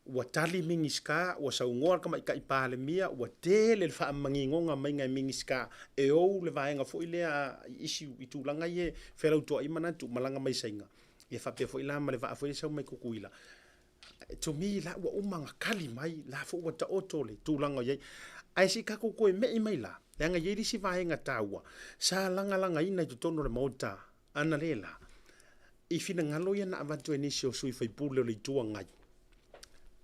Speaker 1: ua tali mingiska ua saungoa kama ika i pale mia ua tele le wha mangingonga mai ngai mingiska e ou le vaenga fo ilea isi i tūlanga ie wherau toa imana tu malanga mai sainga e whapea fo ila ma le vaa fo ile sau mai kukuila to mi la ua umanga kali mai la fo ua ta oto le tūlanga iei ai si kako koe mei mai la leanga iei lisi vaenga taua sa langa ina i tutono le Maota ana lela i fina ngalo ia na avantu enisi o sui faipule o le itua ngai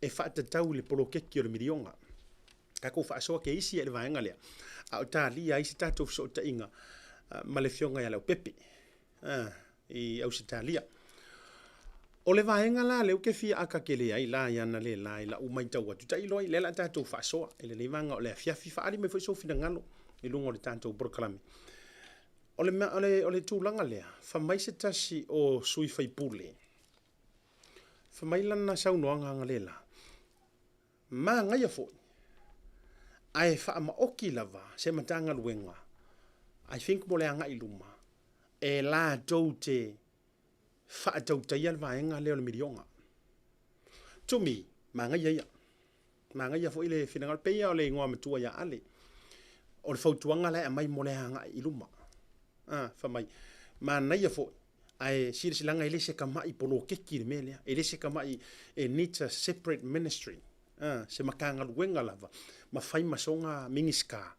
Speaker 1: e whaata tau le polokeki o le mirionga. Kako whaasoa ke isi e le vaenga lea. A o tā lia isi tātou so ta inga ma le fionga ia lau pepe. I au si tā lia. O le vaenga la leu ke fia aka ke le ai la iana le la i la umai tau atu. Ta iloi le la tātou whaasoa. E le vanga o le fiafi whaari me fwaiso fina ngalo. I lungo le tātou brokalame. O le tūlanga lea. Whamaise tasi o sui faipule. Whamailana saunoanga anga le la. Ma ngai fo ai fa ma oki lava se matanga luenga I think mo le anga iluma e la tote fa tote ia vaenga le milionga to me ma ngai fo ile finanga pe ia le ngoa matua ya ale o le fautuanga le mai mo le anga iluma fa mai ma nai fo ai silanga ile se kama I polo keki le mele ile se kama I needs a separate ministry se makanga luenga lava ma fai masonga mingiska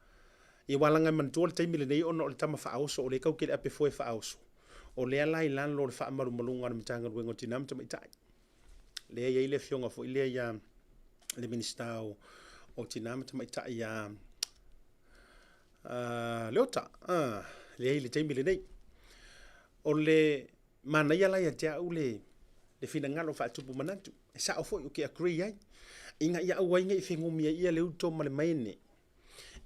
Speaker 1: e walanga man tol taimi le nei ono le tama fa auso o le kau ke ape foi fa auso o le ala I lan lo fa maru malunga le tanga luenga tinam tama itai le ia ile fionga fo ile ia le minista o tinam tama itai ia leota le ile taimi le nei o le mana ia la ia tia ule le fina ngalo fa tupu manatu e sa fo o ke agree ai inga ia awai ngai fengomia ia le uto male maine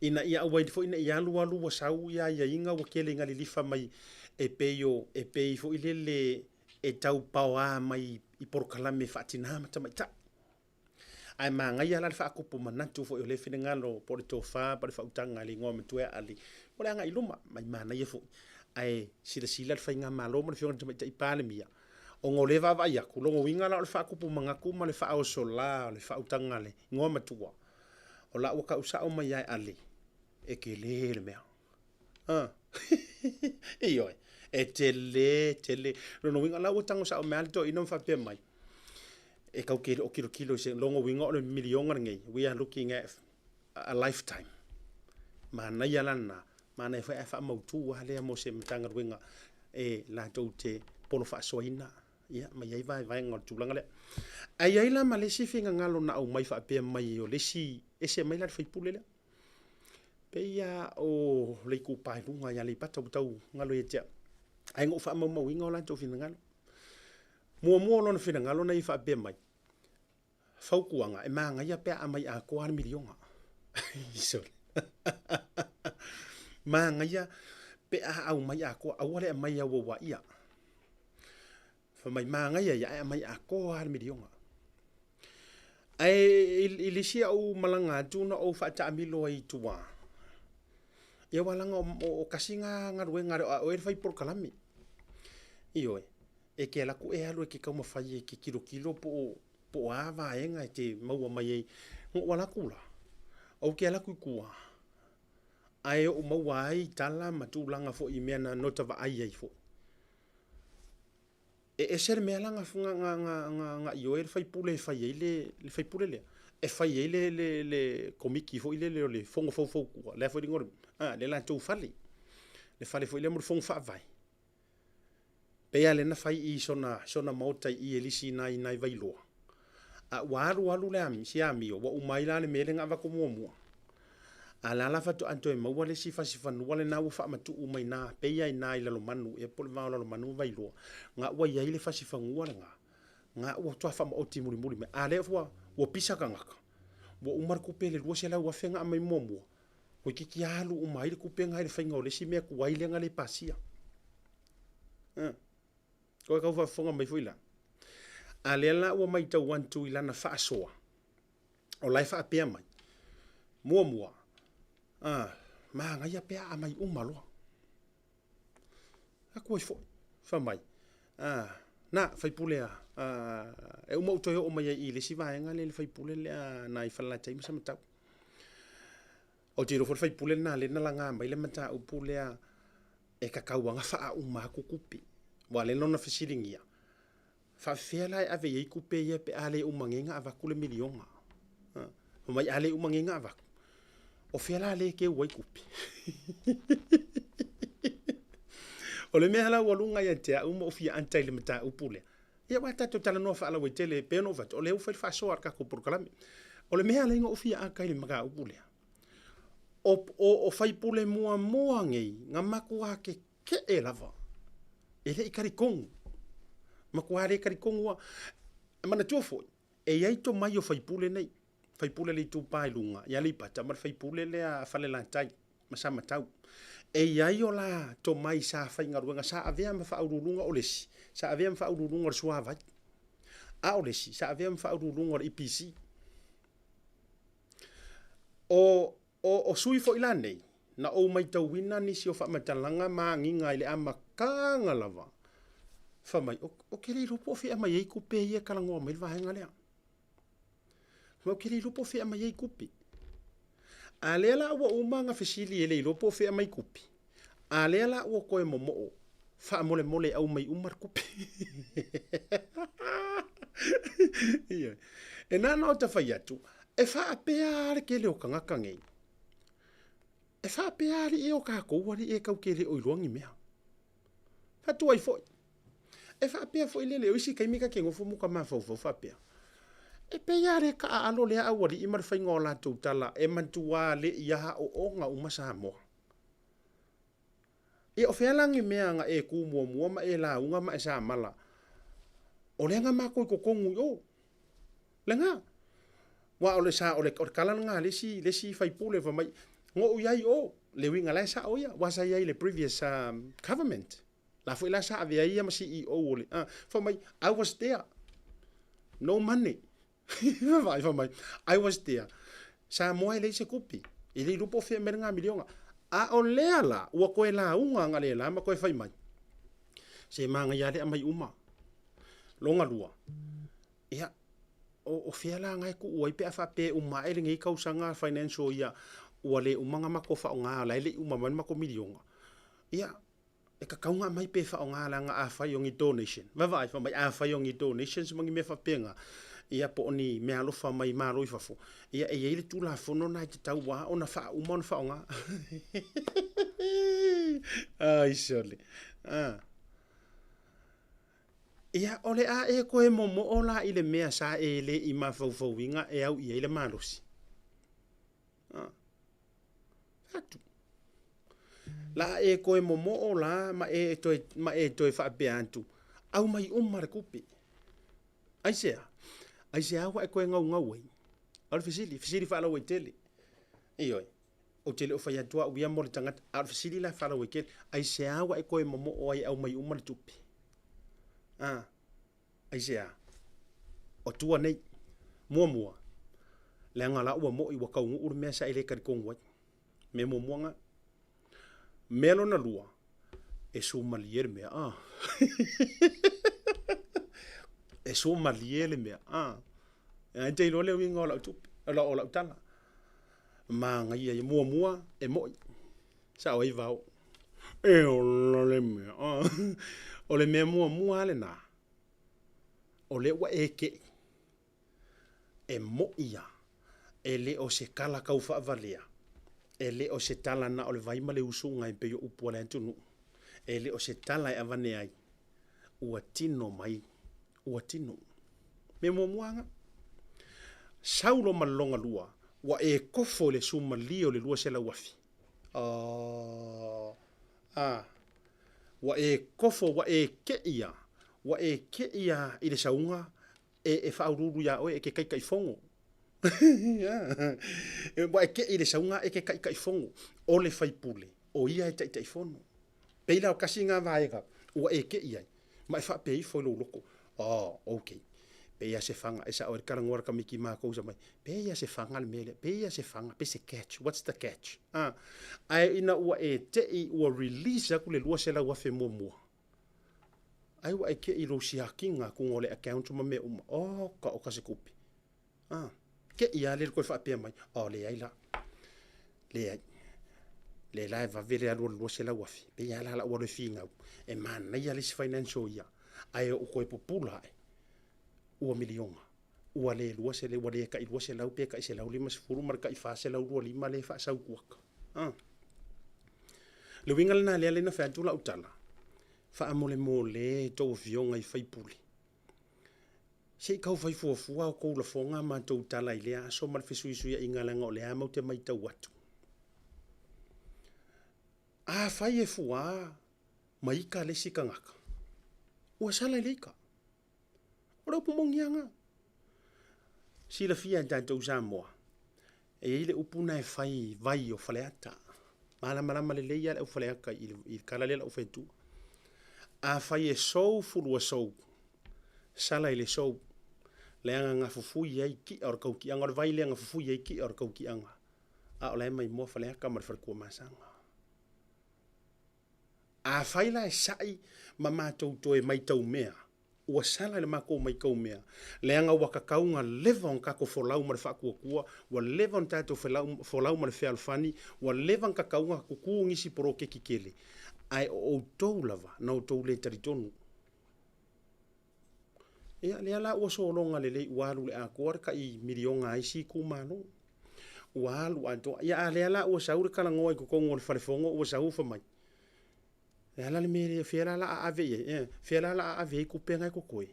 Speaker 1: ina ia awai fo ina ia lu wa sau ia inga wa kele ngali lifa mai e pei fo ile e tau pawa mai I porkalame fatina mata mai ta ai manga ia la fa kupu manatu fo le fina ngalo por tofa par fa utanga li ngom tu ali o le anga iluma mai mana ia fo ai sila fa inga malo mo fiona mai tai pale mia o ngole va vai aku longo winga la fa kupu mangaku ma le fa o sola le fa utanga le ngoma tua o la o ka usa o mai ai ali e ke le mea e oi e tele no winga la o tango sa o me alto I non fa pe mai e ka o kilo se longo winga o le milionga ngai we are looking at a lifetime mana ia lana mana e fa mautu hale mo se mtanga winga e la tote polo fa soina ia mai ai vai ngol tulanga le ai la malesi finga ngalo na au mai fa pe mai o lesi ese mai la fa pule le pe ia o le ku pai lunga ya le pata tau ngalo e tia ai ngo fa mo winga la to finga ngalo mo lo na finga ngalo na I fa pe mai fa kuanga e manga ia pe a mai a 4 milionga iso manga ia pe a au mai a ko awale mai a wa ia fa mai manga ia mai a ko har milionga ai ilisia o malanga tuna o fa ta milo I tua ia walanga o kasinga ngaruenga o e fai por kalami io e ke la ku e alu ke ka mo fai ke kilo po ava enga te mau mai ngo wala kula o ke ala ku kua ai o mawai tala matulanga fo i mena nota va ai fo e ser me langa funga nga yo e fai pule fai le fai pule le e fai le komiki fo le fongo fo kua le fo ngor le la tu fali le fale fo le mo fongo fa vai pe ale na fai i sona Maota i elisi nai vai loa a waru le am si ami o wa mai la le mele nga va ko mo ala la fa to anto e mo le si fa no le na fa matu mai na pe ia na i lo manu e pol va lo manu vai loa nga wa ia le fa si fa ngua nga o to fa mo ti muri me ale fo wo pisa ka ngaka wo umar ku pele lo se la wa fenga mai momo ko ki alu mai ku penga le fa ngole si me ku wai le nga le pasia ko ka fa fonga mai fuila ale la o mai tau wantu i lana fa soa o lai fa pe mai mua ma nga ia pe a mai umalo a ko fa mai na fai pule e o mo to o mai i le si va nga le fai pule le na i fa la tai sa mata o tiro fo fai pule na le na la nga mai le mata o pule e ka kauanga fa o ma ku kupi wa le nona fisiringia fa fela ave ye kupe ye pe ale o mangenga ava kule milionga o mai ale o mangenga ava o fela le ke wai kupi o le mehla wa lunga ya te o mo fia antai le mata o pule ya wa tato tala no fa ala we tele pe no vat o le o fa so arka ko program o le mehla ngo fia akai le maga o pule o fai pule mua ngei nga maku ake ke e lava ele ikari kong makuare kari kongua mana tuofo e ai to mai o fai pule nei fai pule le tu pai lunga ya le pata mar fai pule le a fale la tai masama tau e ai o la to mai sa fai ngaruanga sa avea ma fa urulunga olesi sa avea ma fa urulunga suava a olesi sa avea ma fa urulunga IPC o sui fo ilane na o mai tau wina ni si o fa matalanga ma nginga ile amakanga lava fa mai o kele lupo fi ama ye kupe ye kala ngo mai va hanga le o kele lupo fi ama ye kupe alela wa umanga fesili ele lupo fi ama kupe alela o ko momo fa mole au mai umar kupe ia e na no ta fa yatu e fa pe kele o kanga kangai e fa pe e o ka ko wari e ka kele o longi mea fa tu ai foi e fa pe foi lele o isi kai mika ke ngofu muka ma fo fa pe e pe yare ka alo le awari i mar fa ngola tu tala e mantua le ya o nga uma sa mo e o felangi mea nga e ku mo ma e la unga ma sa mala o le nga ma ko kongu yo le nga wa o le sa o le kala nga le si fai pule fa mai ngo yai o le winga la sa o ya wa sa yai le previous government la foi la sa avea ia ma CEO ole for my I was there no money for my I was there Samoa le se kupi ile lupo fe menga milionga a o le ala o ko la unga ngale la ma ko fai mai se manga ya le mai uma longa lua ia o fe la ngai ku o pe fa pe uma ele ngai kausanga financial ia o le umanga ma ko fa nga la ile uma ma ko milionga ia e ka kaunga mai pe fa nga la nga a fa yongi donation va vai fa mai a fa yongi donations mangi me fa penga ia po ni me alo fa mai ma lo fa fo ia e ile tu la fo no na te tau wa ona fa u mon fa nga ai sole ia ole a e ko e momo ola ile me sa e le i ma fo winga e au ia ile malosi fatu la e ko e momo o la ma e to fa beantu au mai umar kupi ai se wa e ko ngau wei al fisili fa la we tele io o tele o fa ya tua u ya mo tanga al fisili la fa la we kel ai se wa e ko e momo o ai au mai umar tupi ai se o tua nei mua le ngala u mo i wa ka u me sa ile ka kongwa me momo nga melo na lua e so malier me e so malier me e te lo le winga la tu ola utala ma ngai ia mua e moi sa o ivao e o le mea o le mea mua le na o le wa eke e mo ia e le o se kala kau whaavalea e le o se tala na o le vaima le usu ngai pe yo upua le antunu e le o se tala e avane ai ua tino mai ua tino me muanga saulo malonga lua wa e kofo le suma lio le lua se la wafi wa e kofo wa e keia i le saunga e whaururu ya oe e ke kai fongo wa e ke i le saunga e ke kai fongo o le whaipule o ia e tai fono peila o kasi ngā vaega wa e ke ia mai wha pei fo lo loko okay peia se fanga esa o karangora ka miki ma ko mai peia se fanga le mele peia se fanga pe se catch what's the catch ai ina wa e te i wa release ku le lua se la wa fe mo ai wa ke i lo sia kinga ku ngole account ma me ka o ka se kopi ke ia le ko fa pe mai le ai la le lai va vele a lo se la wa fi pe ia la wa le finga e man na ia le financial ia ai o ko e popula ua milionga ua le lua se le ua le ka i lua se lau pe ka i se lau lima se furu marka i fa se lau lua lima le fa sau kuaka le winga le na le na fa tula utala fa amole mole to vionga i fai puli se kau fai fua ko la fonga ma to utala i le aso mal fe sui sui inga langa o le ama te mai tau watu fai e fua mai ka le sikangaka ua sala i leika ora pumongianga si la fia tanto Samoa e ile upuna e fai vai o faleata mala le leia le faleaka i kala le o fetu fai e sou fulu sou sala ile sou le anga fufu ai ki or kau ki anga vai le anga fufu ai ki or kau ki anga o le mai mo faleaka mar farku masanga fai la sai mama to e mai tau mea ua sala le mako mai kau mea le anga waka kaunga levon kako folau ma le whakua wa levon tato folau ma le whealfani wa levon ka kaunga kuku ngisi poro ke kikele ai o tau lava na o tau le taritonu le ala ua soolonga le ualu le akuar ka i milionga ai si kumano ualu anto le ala ua saure kalangoa i kukongo le whalefongo ua saufa mai le ala le mere fiera la ave fiera la ave ku penga ko koe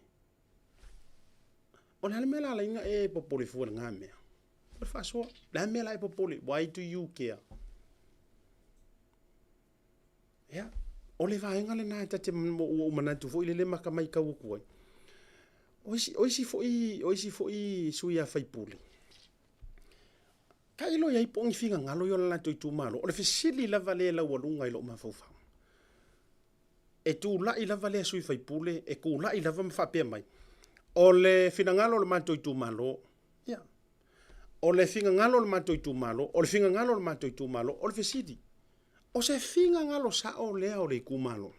Speaker 1: o le mela la inga e popoli fu nga me o fa so la mela e popoli why do you care o le va inga le na tate o manatu fo ile le maka mai ka ko oisi fo i suia fai puli ka ilo ia ipong finga ngalo yo la to tu malo o le fisili la vale la walunga ilo ma fofa e tu la i lava le sui fai pule e ku la i lava mfa pe mai o le finangalo le manto i tu malo o le finangalo le manto i tu malo o le finangalo le manto i tu malo o le fesidi o se finangalo sa o le o le ku malo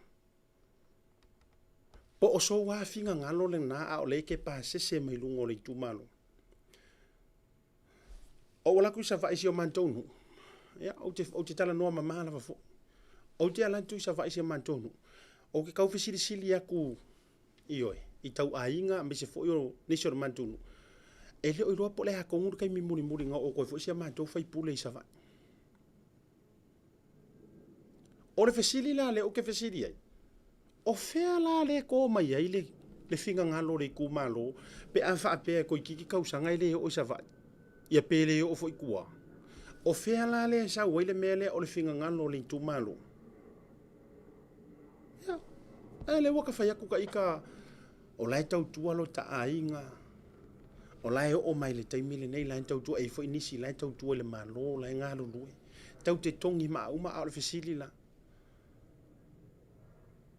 Speaker 1: po o so wa finangalo le na o le ke pa se mai lungo le tu malo o wala ku sa fa isi o manto nu o te tala no mama la fo o te ala tu sa fa isi o manto nu o ke kau fisili aku ioe i tau ainga me se fo yo nisor mantunu e le o ro po le ha kongu kai mi muri nga o ko fo sia manto fai pule sa va o le fisili la le o ke fisili ai o fea la le ko mai ai le finga ngalo le ku malo pe a fa pe ko ki kau sanga ile o sa va ia pele o fo ikua o fea la le sa o le mele o le finga ngalo le tu malo le waka fai aku ka ika o lai tau tua lo ta ainga o lai o mai le taimi le nei lai tau tua e fo inisi lai tau tua le malo lai ngā lulue tau te tongi ma uma au le fisili la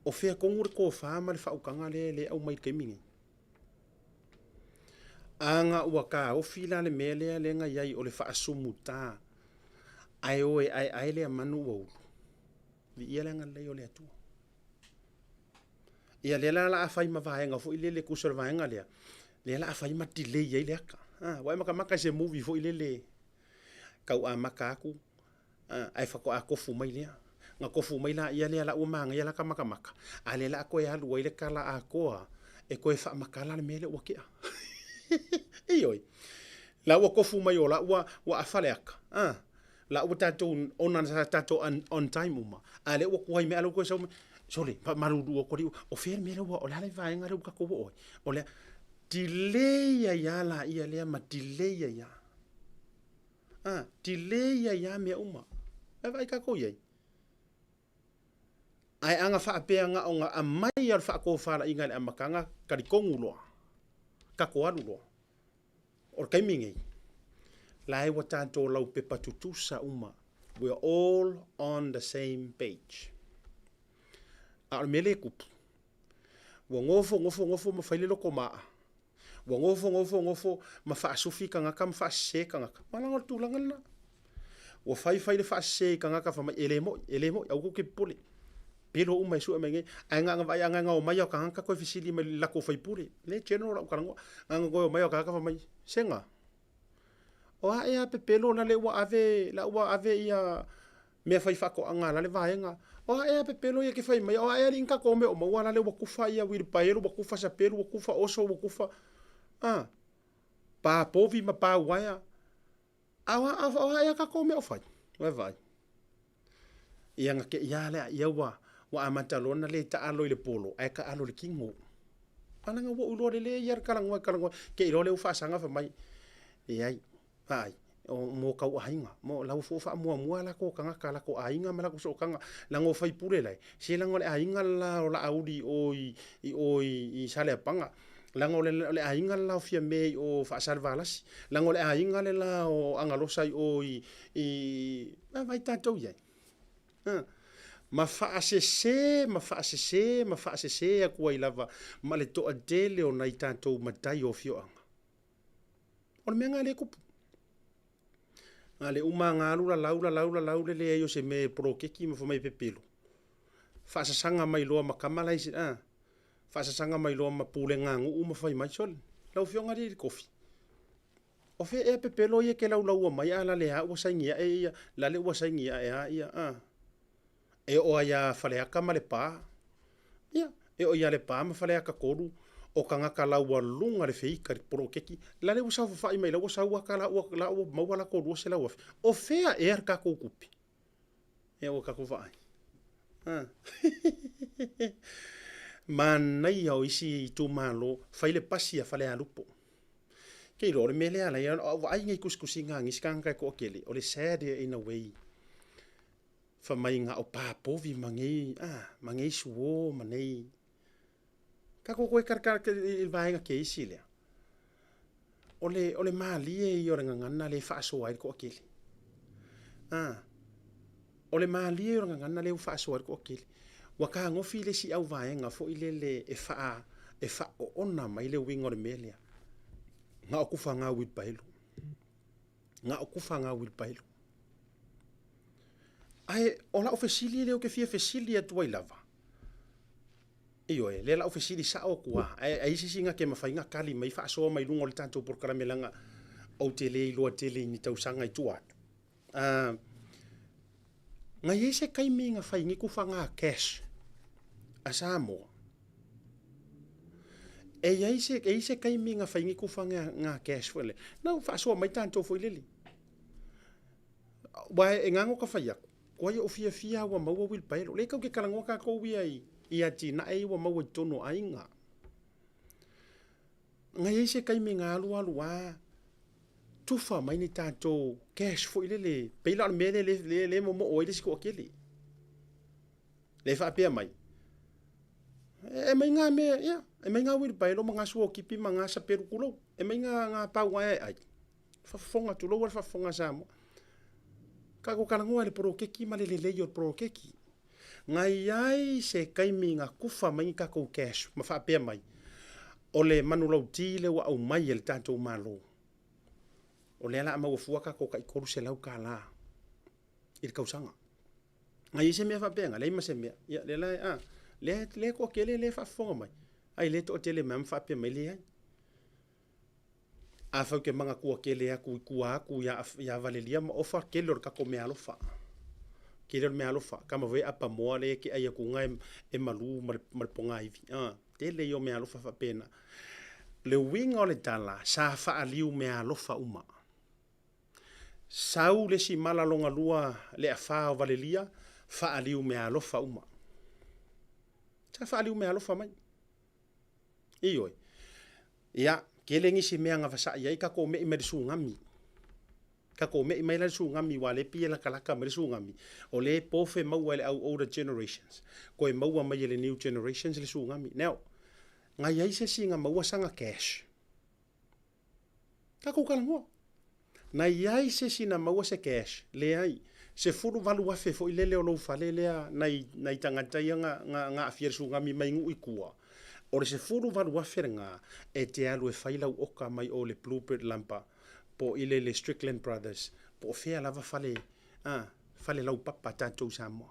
Speaker 1: o fea kongur ko fama le whaukanga le au mai kaimingi anga ua ka o fila le mele le nga iai o le whaasumu ta ai oe ai le manu wau vi ia le nga leo le atua ia le la afai ma vaenga fo ile le kusor vaenga le la afai ma delay ia le aka Wai maka se movie fo ilele. Kau a maka aku. Ai whako a kofu mai lea. Nga kofu mai la ia lea la umanga ia la ka maka. A le la koe alu wa ile kala a koa. E koe wha makala le mele ua kea. Ioi. La ua kofu mai o la ua afale aka. La ua tatou onan sa tatou on time uma. A le ua kuhai me alu koe sau me. Sole, pa marudu o kori. O fere mele ua o le hale vaenga reu kako oi. O le delay ya la ia lea ma delay ya. Delay ya mea uma. E vai kako iei. Ai anga whaapea nga o nga a mai al whaako whaara inga le amakanga karikongu loa. Kako alu loa. O kaimingei. Lai wa tātou lau pepa tutusa uma. We are all on the same page. A mele kupu. Wa ngofo ma whaile loko maa. Wa ngofo ma whaasufi ka ngaka ma whaase ka ngaka. Malanga tūlanga na. Wa whai le whaase ka ngaka whamai elemo, au kuke pole. Pero uma su amenge ai nga vai nga o mai o kanga ko fisili me la ko fai pure le general o kanga nga go mai o kanga fa mai senga o a e a pepelo na le wa ave ia me fai fa ko anga la le vai nga o a e a pepelo ia ke fai mai o a e inka ko me o mo wala le wa kufa ia wir paelo wa kufa sa pelo wa kufa oso wa kufa pa povi ma pa waya a ia ka ko me o fai vai ia nga ke ia le ia wa amatalona le ta alo le polo ai ka alo le kingo ana nga wo ulo le yar kalangwa ke ilo le ufa sanga fa mai ai o mo ka wa hinga mo la ufo fa mo la ko kanga kala ko ainga mala ko so kanga la ngo fai pule lai se la ngo le ainga la o la audi i sale panga la ngo le ainga la fia me o fa salvalas la ngo le ainga le la o angalo sai i vai tato ye ma faasese a kua ilava ma le toa dele o nai tātou matai o fioanga. O le mea ngā le kupu. Ngā le uma ngā lau le lea se me prokeki ma whamai pepelo. Faasasanga mai loa ma kamalaisi, faasasanga mai loa ma pule ngā ngu ma whai mai sol. Lau fionga le kofi. O fe e pepelo ia ke lau mai a la lea ua saingia e ia, la le ua saingia e a ia, e o ia whaleaka ma le pā. Ia, e o ia le pā ma whaleaka koru o ka ngaka laua lunga le whika ri poro keki. La le usau whai mai lau usau waka lau mauala koru o se lau afi. O whea e ar kako kupi. E o kako whai. Manai au isi i tū malo whaile pasi a whale alupo. Kei rore mele ala ia o ai ngai kuskusi ngā ngiskangai ko kele. O le sad in a way. Whamai ngā o pāpovi mangei suo manei. Kako koe karkara i vaenga ke isi lea. O le maalie i o renga ngana le whaasoa i ko akele. O le maalie i o renga ngana le whaasoa i ko akele. Waka ngofi le si au vaenga fo ile le e wha o ona mai le wingo le melea. Ngā o kufa ngā wilpailo. Ngā o kufa ngā wilpailo. Ai o la ofesili le o ke fia fesili atu ai lava. Iyo le la ofesili sa o kua. Ai singa ke mawhainga kali mai whaasoa mai lungo le tātou por karamelanga au tele i loa tele ni tausanga i tuatu. Nga se kaimi nga whaingi kufa ngā cash a Samoa. E se kaimi nga whaingi kufa ngā cash wale. Nau whaasoa mai tātou fo ilili. Wai e ngango ka whaiaku. Koe o fia wa maua wil paelo. Le kau ke kalangoa ka kou i ati na e wa maua tono ainga. Ngai se kaimi ngā alu tufa mai ni tātou cash fo ilele. Peila al mele le mo oile siko akele. Le whaapea mai. E mai ngā me, ia. E mai ngā wil paelo ma ngā suo kipi ma ngā saperu kulau. E mai ngā pau ai. Whafonga tulau al whafonga Samoa. Kako kalangoa le poro keki ma le o poro keki. Ngai ai se kaimi ngā kufa mai kako cash, ma whaapea mai. O le manulau tile wa au mai le tātou malo. O le ala ama wafua kako kai koru se lau ka la. I le kausanga. Ngai se mea whaapea nga, le ima se mea. Ia, le lai, le ko kele le whaafonga mai. Ai le to o tele mea mwhaapea mai le ai. a fau ke manga kua ke lea kua aku ya valelia ma ofa ke lor ka ko me alofa ke lor me alofa kama ve apa moa le ke ai ku ngai e malu mal ponga ivi te le yo me alofa fa pena le winga le tala sa fa aliu me alofa uma sau le si mala longa lua le afa valelia fa aliu me alofa uma sa fa aliu me alofa mai iyo ya kelengi si mea nga fasa ia ka ko me me su ngami ka ko me mai la su ngami wale pia la kalaka me su ngami o le pofe mau wale au older generations ko e mau mai le new generations le su ngami now nga ia se singa mau sanga cash ka ko kala mo na ia se sina mau se cash le ai se furu valu afe fo ile le o lo fale le na tangata ia nga afia su ngami mai ngu ikua o se furu valu aferenga e te alu e whailau oka mai o le Bluwave lampa po ile le Strickland Brothers po fea lava fale lau papa tātou Samoa.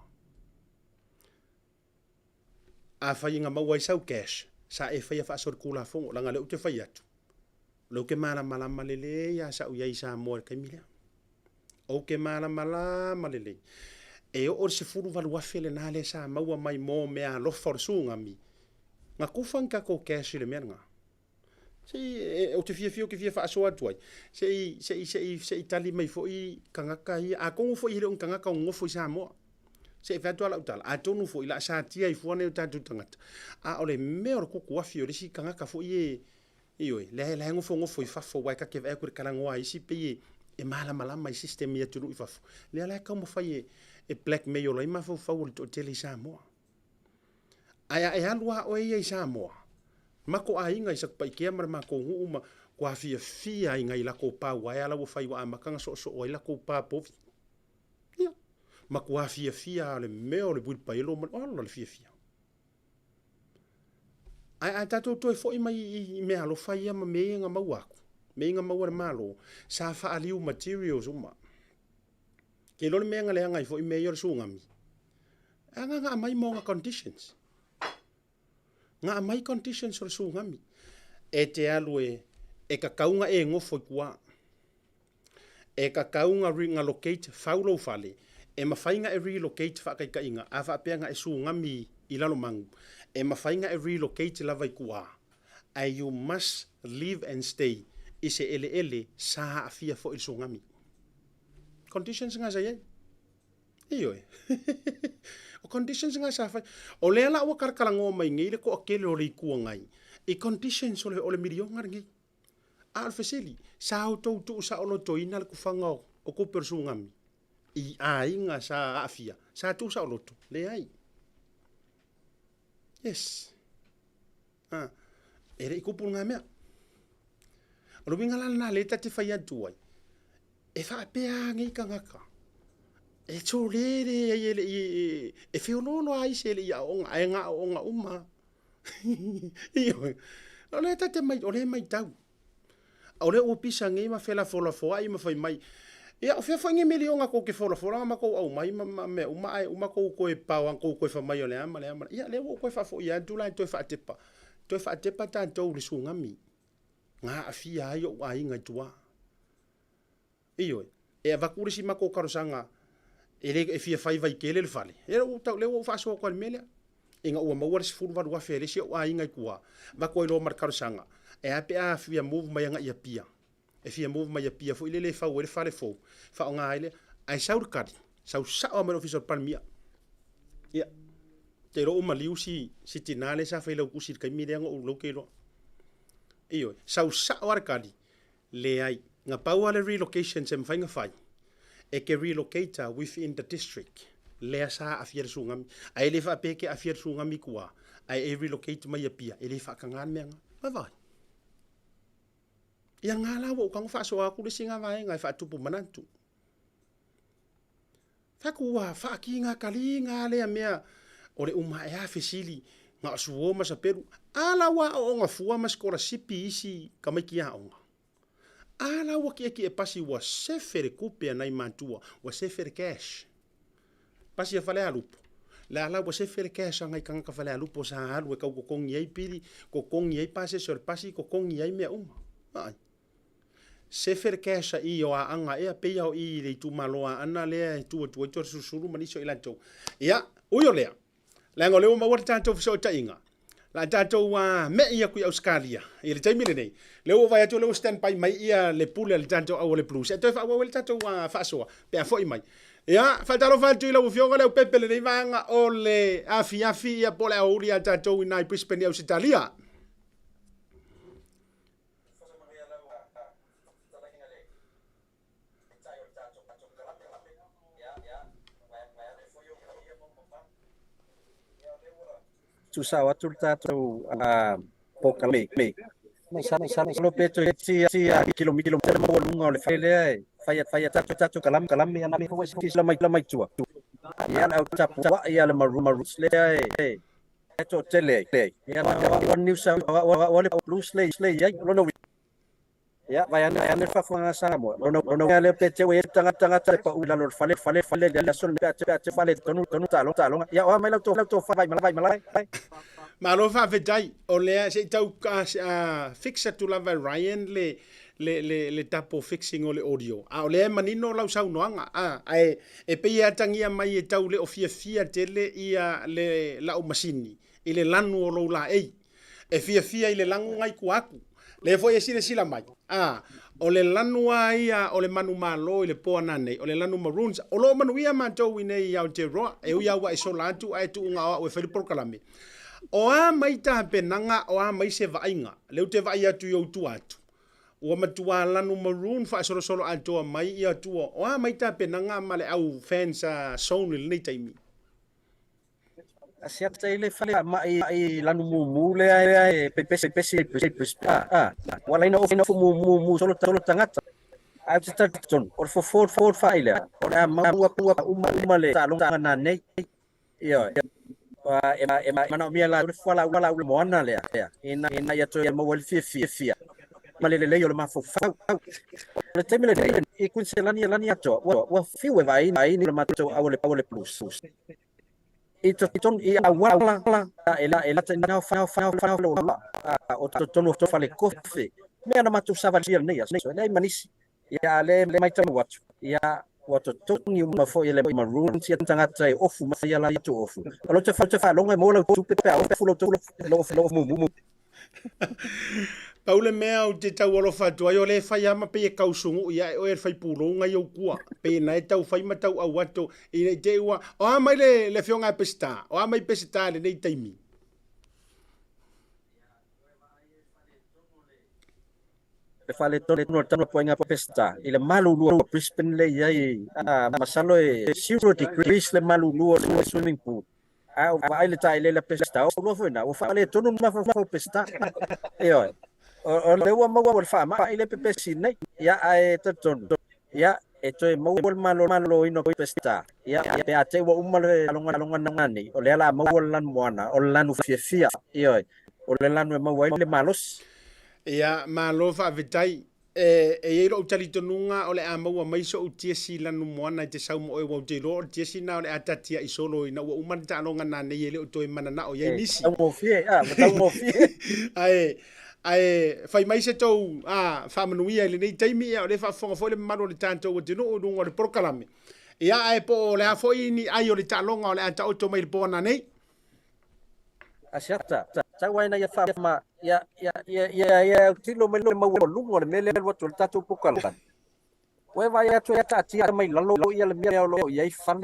Speaker 1: A whai inga mauai sau cash sa e whaia whaasor kula fongo langa leu te whai atu. Lau ke mara malama lele ya sa uyai Samoa kai milea. O ke mara malama lele. E o se furu valu afele na le sa maua mai mo mea lofa sunga mi. Nga kufang ka ko cash le mea nga. Sei o te fia ke fia whaasoa tuai. Sei tali mai fo i kangaka i. A kongu fo i le un kangaka o ngofo i Samoa. Sei whatua la utala. A tonu fo i la sa tia i fuane o tatu tangata. A ole mea o kuku wafi o le si kangaka fo i e. Ioi, le ngofo ngofo i fafo wai ka ke vea kure kalangoa i si pe e malama i system i atunu i fafo. Le ala ka mo fai e blackmail o ima fo fau o tele i Samoa. Aya e alua o e Samoa. Mako a inga isak pa ikea mara mako uma kwa fia inga ila ko pa wai ala wo fai wa makanga so o ila ko pa povi. Ya. Mako a fia le meo le bui pa ilo man o le fia. Ai tato to fo i mai me alo fai ma me nga mau aku. Me nga mau malo sa fa aliu materials uma. Ke lo me nga le nga fo i me yor su ngami. Nga mai mo nga conditions. Nga mai conditions o su ngami e te alu e ka kaunga e ngofo kua e ka kaunga ringa locate faulo fale e mafainga e relocate fa kai inga a fa pe nga e su ngami i lalo mangu e mafainga e relocate lava i kua ai you must live and stay ise ele sa afia fo i su ngami conditions nga sa ye iyo o conditions nga sa fa o le ala o karkalango mai ngi le ko akele o le ku ngai e conditions o le milionga ngi al feseli sa auto tu sa o to ina ku fanga o ko persungami i ainga sa afia sa tu sa o to le ai yes ere i kupu nga mea o winga la na le tati fa ya tuai e fa pe ngi kangaka e tōrere e whiololo ai se le ia onga e ngā onga uma. Iyo, o le tate mai, o le mai tau. O le opisa ngi ma whela fola foa i ma whai mai. Ia, o whea ngi mele onga ko ke fola fola ma ko au mai me uma ai uma ko koe pāwang ko koe whamai o le ama. Ia, le o koe whafo ia, tūlai toi whaatepa. Toi whaatepa tātou le sungami. Ngā awhia ai o ai ngai tua. Iyo, e avakurisi ma ko karosanga. Ele e fia fai vai kele le fale. Era o tau leo fa so ko mele. Inga o mawar se furu wa fere se o ai ngai kua. Va ko lo markar sanga. E ape a fia move mai nga ia pia. E fia move mai ia pia fo ile le fa o le fale fo. Fa nga ile ai saur kadi. Sau sa o mero official palmia. Ia. Te ro o maliu si tinale sa fa ile ku si kai mi le o lo ke lo. Iyo, sau sa o kadi. Le ai nga pau ale relocation sem fa nga fai. E ke relocator within the district lea sa afia sungami ai le fa peke afia sungami kua ai e relocate mai pia e le fa kangan menga ma vai ia ngala wo kang fa so aku le singa vai ngai fa tupu manantu fa kua fa kinga kalinga le mea ore uma e afisili nga suo ma sa peru ala wa o nga fua ma skola sipi isi kamai kia onga ala wa ki e pasi wa sefere kupea nai mantua wa sefere cash pasi a fale alupo la ala wa sefere cash ngai kanga ka fale alupo sa alu e ka ko kongi ai pili ko kongi ai pase so pasi ko kongi ai me uma ai se kesa I o anga e pe o I le tu maloa ana le tu susuru maniso ilanto ia uyo lea la ngole ma wata tanto so tainga la tanto wa me ia ku Australia I le taimi le nei le o vai to le stand by mai ia le pule le tanto o le plus e to fa o le tanto wa fa so pe a foi mai ia fa talo fa tu le o fioga le pepe le nei vanga o le afi ia pole a uria tanto ina Brisbane Australia
Speaker 2: tu sawa tu tato pokale mai sa lo peto si kilometer mo lunga le fele faya tato kalam ya na ko si la mai tua ya au tapa ya le maru le eto tele ya na new south wa le blue slay ya lo no ya vaya ne fa fa Samoa no le pete we tanga pa ula lo fale ya son pe fale tonu talo ya o mai lo to fa vai malai
Speaker 1: ma lo fa vedai o le se tau ka fixa tu lava Ryan le tapo fixing o le audio a o le manino lau sau noanga e pe ia tangia mai e tau le ofia tele ia le la o masini I le lanu o lo la e fia I le langu ngai ku aku le foi e sila mai o le lanua ia o le manu malo I le poana nei o le lanu maroons o lo manu ia matou I nei au te roa e uia wa iso lantu ai tu unga o e feli porkalame o a mai ta penanga o a mai se vainga le te vai atu yo tu atu o matua lanu maroon fa solo atu mai ia tu o a mai ta penanga male au fans Sony nei taimi
Speaker 2: asia tele fale mai lanu mu le pese wala ina of mu solo tangata ai start ton or for file or uma le talong na nei yo ema mia la wala moana le ina ya to mo wel fia malele yo le mafu fa le temele e kun se lani ato wa fiwe vai ni le mato awole plus ito I awala ela tena fa lo o tono to fale kofi me ana matu sava dia nei nei manis ya le mai tamo watch ya wato toni uma fo ele maroon si tanga trai ofu ma ya la itu ofu lo te fa longa mo lo tu pe o fulo to lo mu
Speaker 1: Paule mea o te tau alo whatua, o le whai ama pe e kausungu, ia o e whai pūronga i o kua, pe na e tau whai matau au ato, i te ua, o a mai le whionga e pesita, o a mai pesita le nei taimi.
Speaker 2: Le fale tole tano poinga pesita, i le malu lua Brisbane le iai, masalo e 0 degrees le malu lua swimming pool. Ai le tai le pesita, o lo foi na, o fale tonu ma fa pesita. Eo. O le wa ma wa fa ma ile pepe sinai ya ai taton ya eto mo malo ino pesita ya pe ate wa umale alonga ngani o le ala mo lan moana o lanu fia yo o le lanu mo wa le malos
Speaker 1: ya malo fa vitai e ro tali tonunga o le ama mai so tiesi lanu moana te sau mo e wa te ro tiesi na o le atatia I solo ina wa umana ta alonga na ne ele o to mana na o ye nisi
Speaker 2: mo fie
Speaker 1: ai fai mai se tou fa manuia le nei taimi o le fa fonga foi le mano le tanto o tino o dungo le porkalame ia ai po le foi ni ai o le talonga o le ata o to mai bona nei
Speaker 2: asiata sa waina ya fa ma ya tilo me lo lungo le mele lo to tatu pokalan we vai ya to ya tati mai lalo ia le mia lo ia fan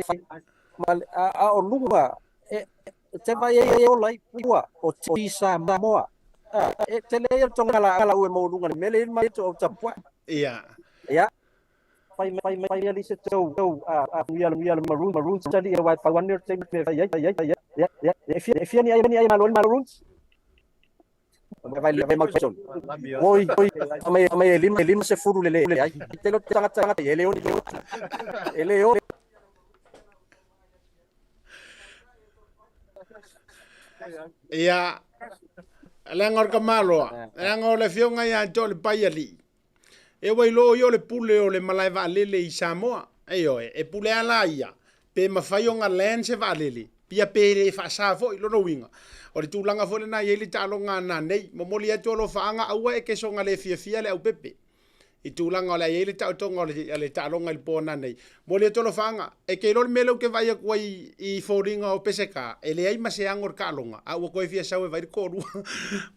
Speaker 2: mal o lunga te vai ia o lai pua o tisa Samoa tele yo tonga la u mo lunga mele mai to tapua
Speaker 1: ia
Speaker 2: pai ali se to ia maroon tadi wa pa one time ya fia ni ai maroon vai mal person oi mai lima se furu le ai telo tanga ele o
Speaker 1: ia Langor kamaloa, langor le fionga ia to le paiali. E wai lo yo le pule o le malai va lele I Samoa. E pule ala ia. Pe mafai o nga land se va lele. Pia pe le fa sa fo I lo no winga. O le tūlanga fo le na ye le talo ngā nā nei. Momoli atu o lo whaanga aua e keso ngā le fia le au pepe. I tūlanga o le ai le tau tonga o le tālonga i pōna nei. Mo le tolo whanga, e kei lor melo ke vai akua i whauringa o peseka, e le ai mase angor ka alonga, a ua koe fia sau e vai kōru.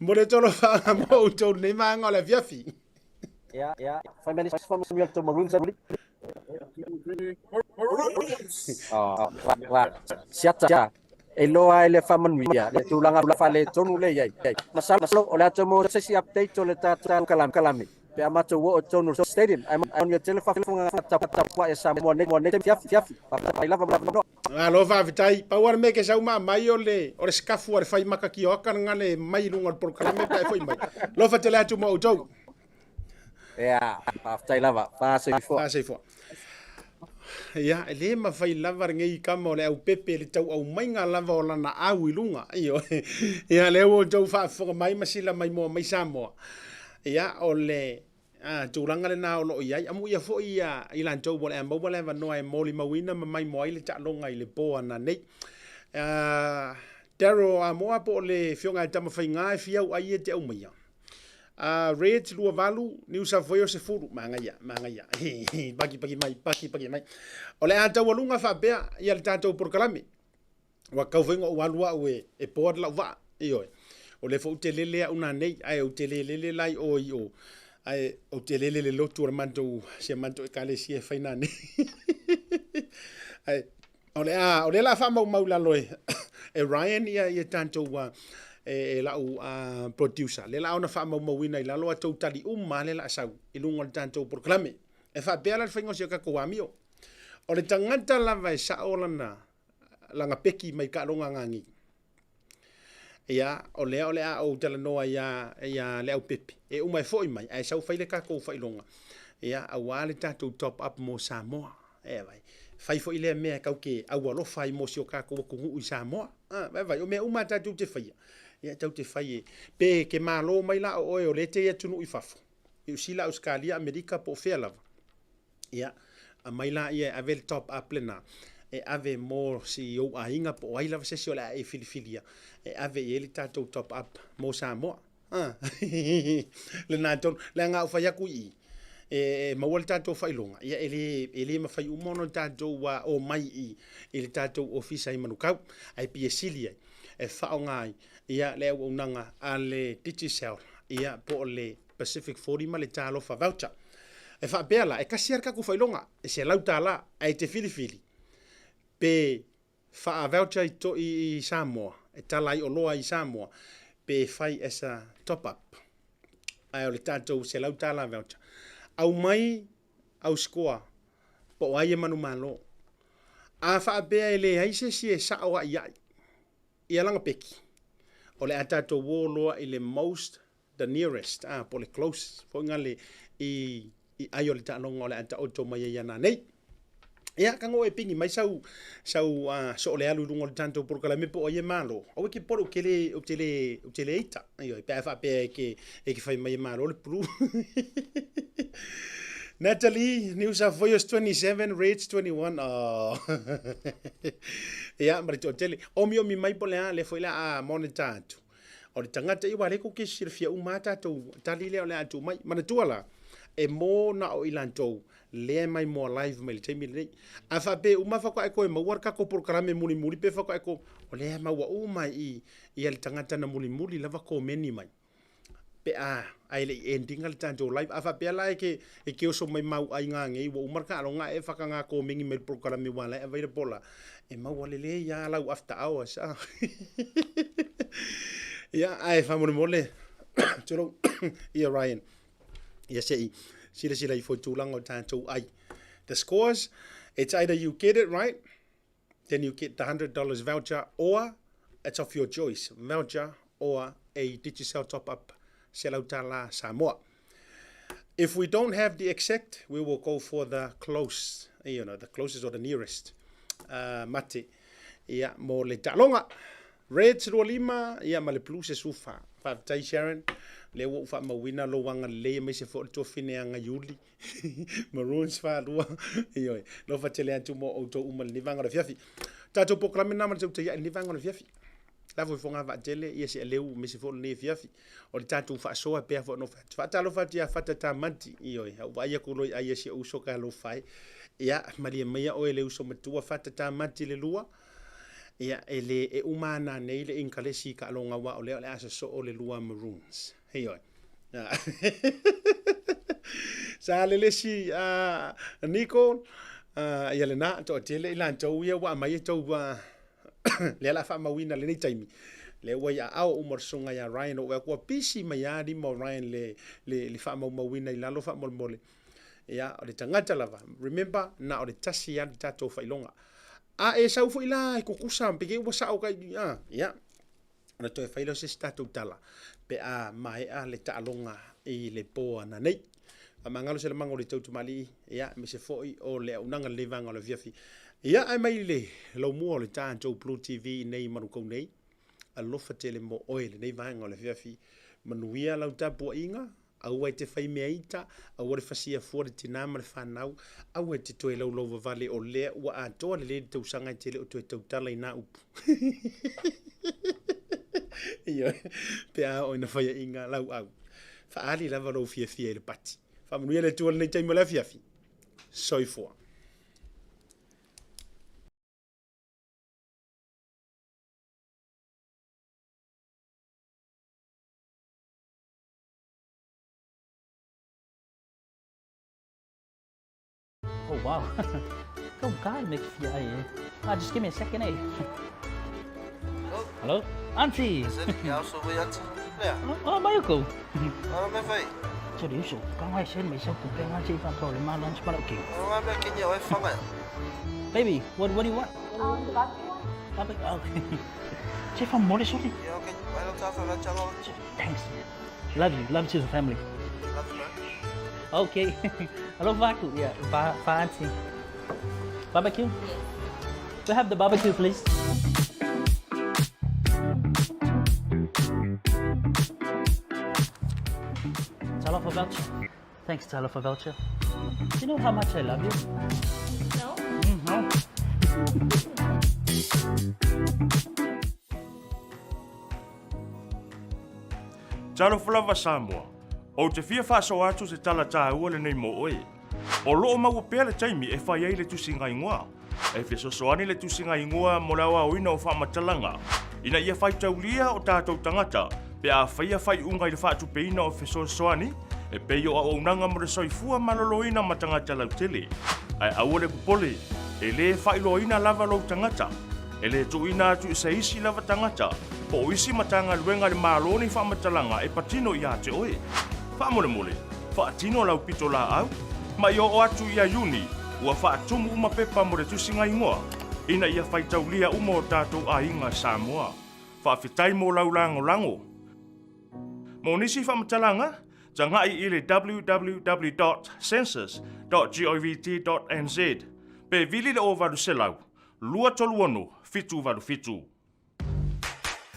Speaker 1: Mo le tolo whanga mo utou nei maanga o le fiafi.
Speaker 2: Yeah. 5 minutes from we have to maroon somebody. Siata. Eloa ele famanuia, le tulanga la fale tonu le yai. Masalo o le tomo se si update o le tata kalami. Pe amato wo tonu stadium. I'm on your telephone tapa e Samoa ne fiafi. I love no.
Speaker 1: Alo va vitai, pa war me ke sau mai o le skafu ar fai maka ki o kan ngale mai lunga por kalame pa foi mai. Lo fa tele atu mo utou.
Speaker 2: Yeah, after lava, fase fo.
Speaker 1: Ya, ele ma fai lava ngai kama o le au pepe le tau au mai ngā lava o lana au i lunga. Iyo, ya le o tau wha mai masila mai moa mai Samoa. Ya, o le tūranga le nā o lo iai, amu ia fo ia i lan tau wale ambau wale wanoa e moli mawina ma mai moa i le tālonga i le poa na nei. Daro a moa po le fionga e tama whai ngā e fiau ai e te au mai. Red lua valu New South Wales se furu manga ya paki mai o le ata walunga fa bea ia le tatou por kalame wa kau vengo walua we e por la va io o le fo te lele una nei ai o te lele lai o io ai o te lele lo tu manto se manto e kale si e faina nei ai o le la fa mau la loe e Ryan ia tanto wa e lau producer le lau na fa mo wina i lalo atu tali le la sau i lungo le tanto proclame e fa bela le fingo ka ko amio o le tangata la vai sa olana langa peki mai ka longa ngangi ia o le o tala noa ia le au pepe e umai foi mai ai sau faile ka ko fai longa ia a wale tanto top up mo Samoa e vai fai foi le me ka ke a walo fai mo sio ka ko i Samoa vai o me uma tatu te fai ia tau te fai pe ke malo mai la o le te tunu i fafo i usila Australia Amerika po fea lava ia a mai la ia ave top up lena e ave more si o ainga po ai lava se si ola e filifilia e ave ele tatou top up mo Samoa le na ton le nga fa ya kui e ma wal tatou fai longa ia ele ma fai umono tatou wa o mai i ele tatou office ai manukau ai piesilia e fa ngai ia le unanga ale digital ia po le Pacific 40 ma le talo fa voucher e fa bela e kasiar ka ku fai longa e se lauta la ai te filifili pe fa voucher to i Samoa e talai o loa i Samoa pe fai esa top up ai o le tatou se lauta la voucher au mai au scoa po ai manu malo a fa be ele ai se si sa o ia langa peki o le atato woloa i le most the nearest po le close fo ngale i ai o le talonga o le ata oto mai ia na nei ia kango e pingi mai sau so le alu lungo tanto por kala me po ia malo o ki por o tele ita io pe fa pe ke fai mai malo le plu Natalie, New South Wales 27, Reds 21. Oh. Ya, marito tele. Omi mai pole le foi la monetatu. O le tangata I wale ko ke sirfia umata to talile le atu mai mana tuala. E mo na o ilanto le mai mo live mai te mile. Afa pe uma fa ko e ko e mawar ka ko por karame muli pe fa ko e ko o le ma wa o mai I le tangata na muli lava ko meni mai. Pe ai le ending al tanto live afa pe la ke oso mai mau ai nga ngai wo marka lo nga e fa nga ko mingi me program mi wala e vai pola e mau le ya la after hours ya ai fa mo mole tolo ia Ryan ia sei sila I for too long o tanto ai the scores it's either you get it right then you get the $100 voucher or it's of your choice voucher or a digital top up Selautala Samoa. If we don't have the exact, we will go for the close, the closest or the nearest. Mate, ia mo le talonga. Reds ro lima, ia ma le plus se sufa. Fa tai Sharon, le wo fa mawina lo wanga le me se fo to fine anga yuli. Maroons fa lua. Iyo, lo fa tele atu mo auto uma livanga le fiafi. Tato proclame na ma te ia livanga le fiafi. la foi fonga va tele ia se leu me se fo ne fiafi o le tatu fa soa pe fo no fa talo fa tia fa ta manti io va ia ko loi ia se uso ka lo fai ia maria meia o ele uso matua fa ta manti le lua ia ele e umana nei le inkalesi ka longa wa o le asa so o le lua maroons hei oi sa le lesi Nico ia le na to tele ilan to ia wa mai to wa le la fa mawina le nei taimi le wa ya au umor sunga ya Ryan o ko pisi mai ali mo Ryan le fa mawina ila lo fa mole ya o le tangata lava remember na o le tasi ya tato fa ilonga e sau fo ila ko kusa pe ke wa sa o ka ya na to fa ilo se tato tala pe mai le talonga i le po ana nei mangalo se le mango le tautu mali ya me se foi o le unanga le vanga le viafi ya ai mai le lo mo le tanto Blue TV nei maruko nei a lofa tele mo oil nei vanga le viafi manuia la tapo inga au ai te fai meita au le fasia for te nama le fanau au ai te toe lo vale o le wa a to le te usanga tele o te tautala ina upu ia pe o ina fai inga lau au fa ali lava lo fia le pati fa manuia le tu le te mo la fiafi soi for
Speaker 7: Oh wow, không cái mix vậy. Just give me a second, eh? Hello, Auntie. Oh, Mayuko. Cho điều số, con ai xem mấy số cùng cái Auntie phạm tội là mang lunch bắt đầu kiểu. Baby, what do you want?
Speaker 5: The barbecue one?
Speaker 7: Barbecue. Okay. Chị phạm mỗi số đi. Thanks. Love you to the family. Okay. Hello, Vaku. Yeah, Auntie. Barbecue? Yes. We have the barbecue, please. Talofa voucher. Thanks, Talofa voucher. You know how much I love you?
Speaker 5: No.
Speaker 7: No.
Speaker 8: Talofa lava Samoa. O te fia whaaso atu se tala tāua le nei mo oe. O loo mau pēr le taimi e whai ei le tusinga ingoa. E fia sosoani le tusinga ingoa mo lawa oina o whamatalanga. Ina ia whai taulia o tātou tangata, pe a whaia whai unga i le whaatu peina o fia sosoani, e peio a ounanga mo le soifua maloloina ma tangata lau tele. Ai aua le pupole, e le whai loina lava lau tangata. E le tuina atu se isi lava tangata, po isi matanga luenga le maloni whamatalanga e patino i ate oe. Whaamole, whaatino lau pito la au, ma i o atu ia Iuni, ua whaatumu uma pepa mo le tusinga ingoa, ina ia whaitaulia uma o tātou a inga Samoa. Whaafetai mo lau lango. Mo nisi whamatalanga, tangai i le www.census.govt.nz, pe vili le o varu selau, lua toluano, fitu varu fitu.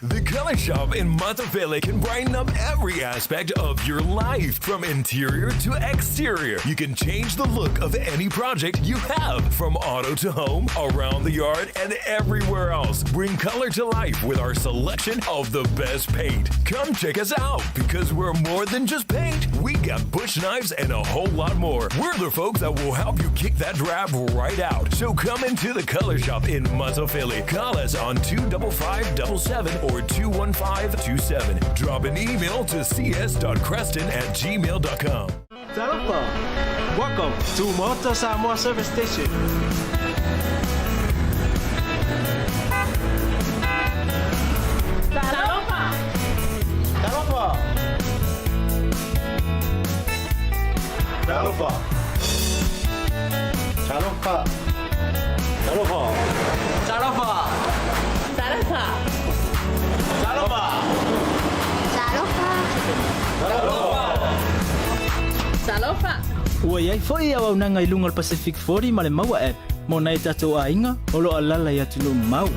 Speaker 9: The Color Shop in Maota can brighten up every aspect of your life, from interior to exterior. You can change the look of any project you have, from auto to home, around the yard, and everywhere else. Bring color to life with our selection of the best paint. Come check us out, because we're more than just paint. We got bush knives and a whole lot more. We're the folks that will help you kick that drab right out. So come into the Color Shop in Maota. Call us on 25577 or 21527. Drop an email to cs.creston@gmail.com.
Speaker 10: Talofa, welcome to Maota Samoa Service Station.
Speaker 5: Talofa!
Speaker 10: Talofa! Talofa! Talofa! Talofa! Talofa!
Speaker 5: Talofa!
Speaker 10: Talofa!
Speaker 5: Talofa!
Speaker 7: Ua iai foi au nanga i lunga al Pacific 40 ma le maua app. Mo nai tatou a inga, o lo alala i atu lo mau.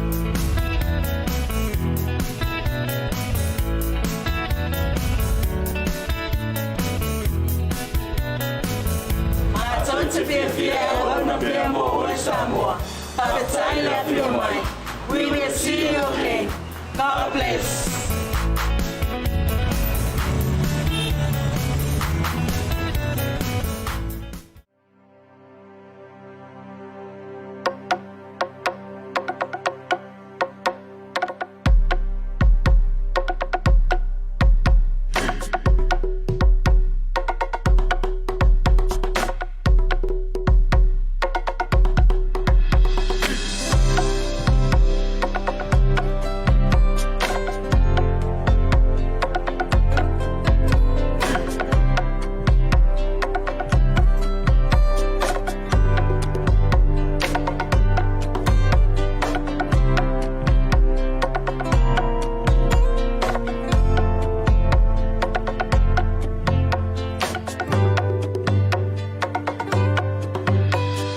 Speaker 11: Tonte Pia ona pia mo o Samoa. Tautai A'e S3. We will see you again. Car Place.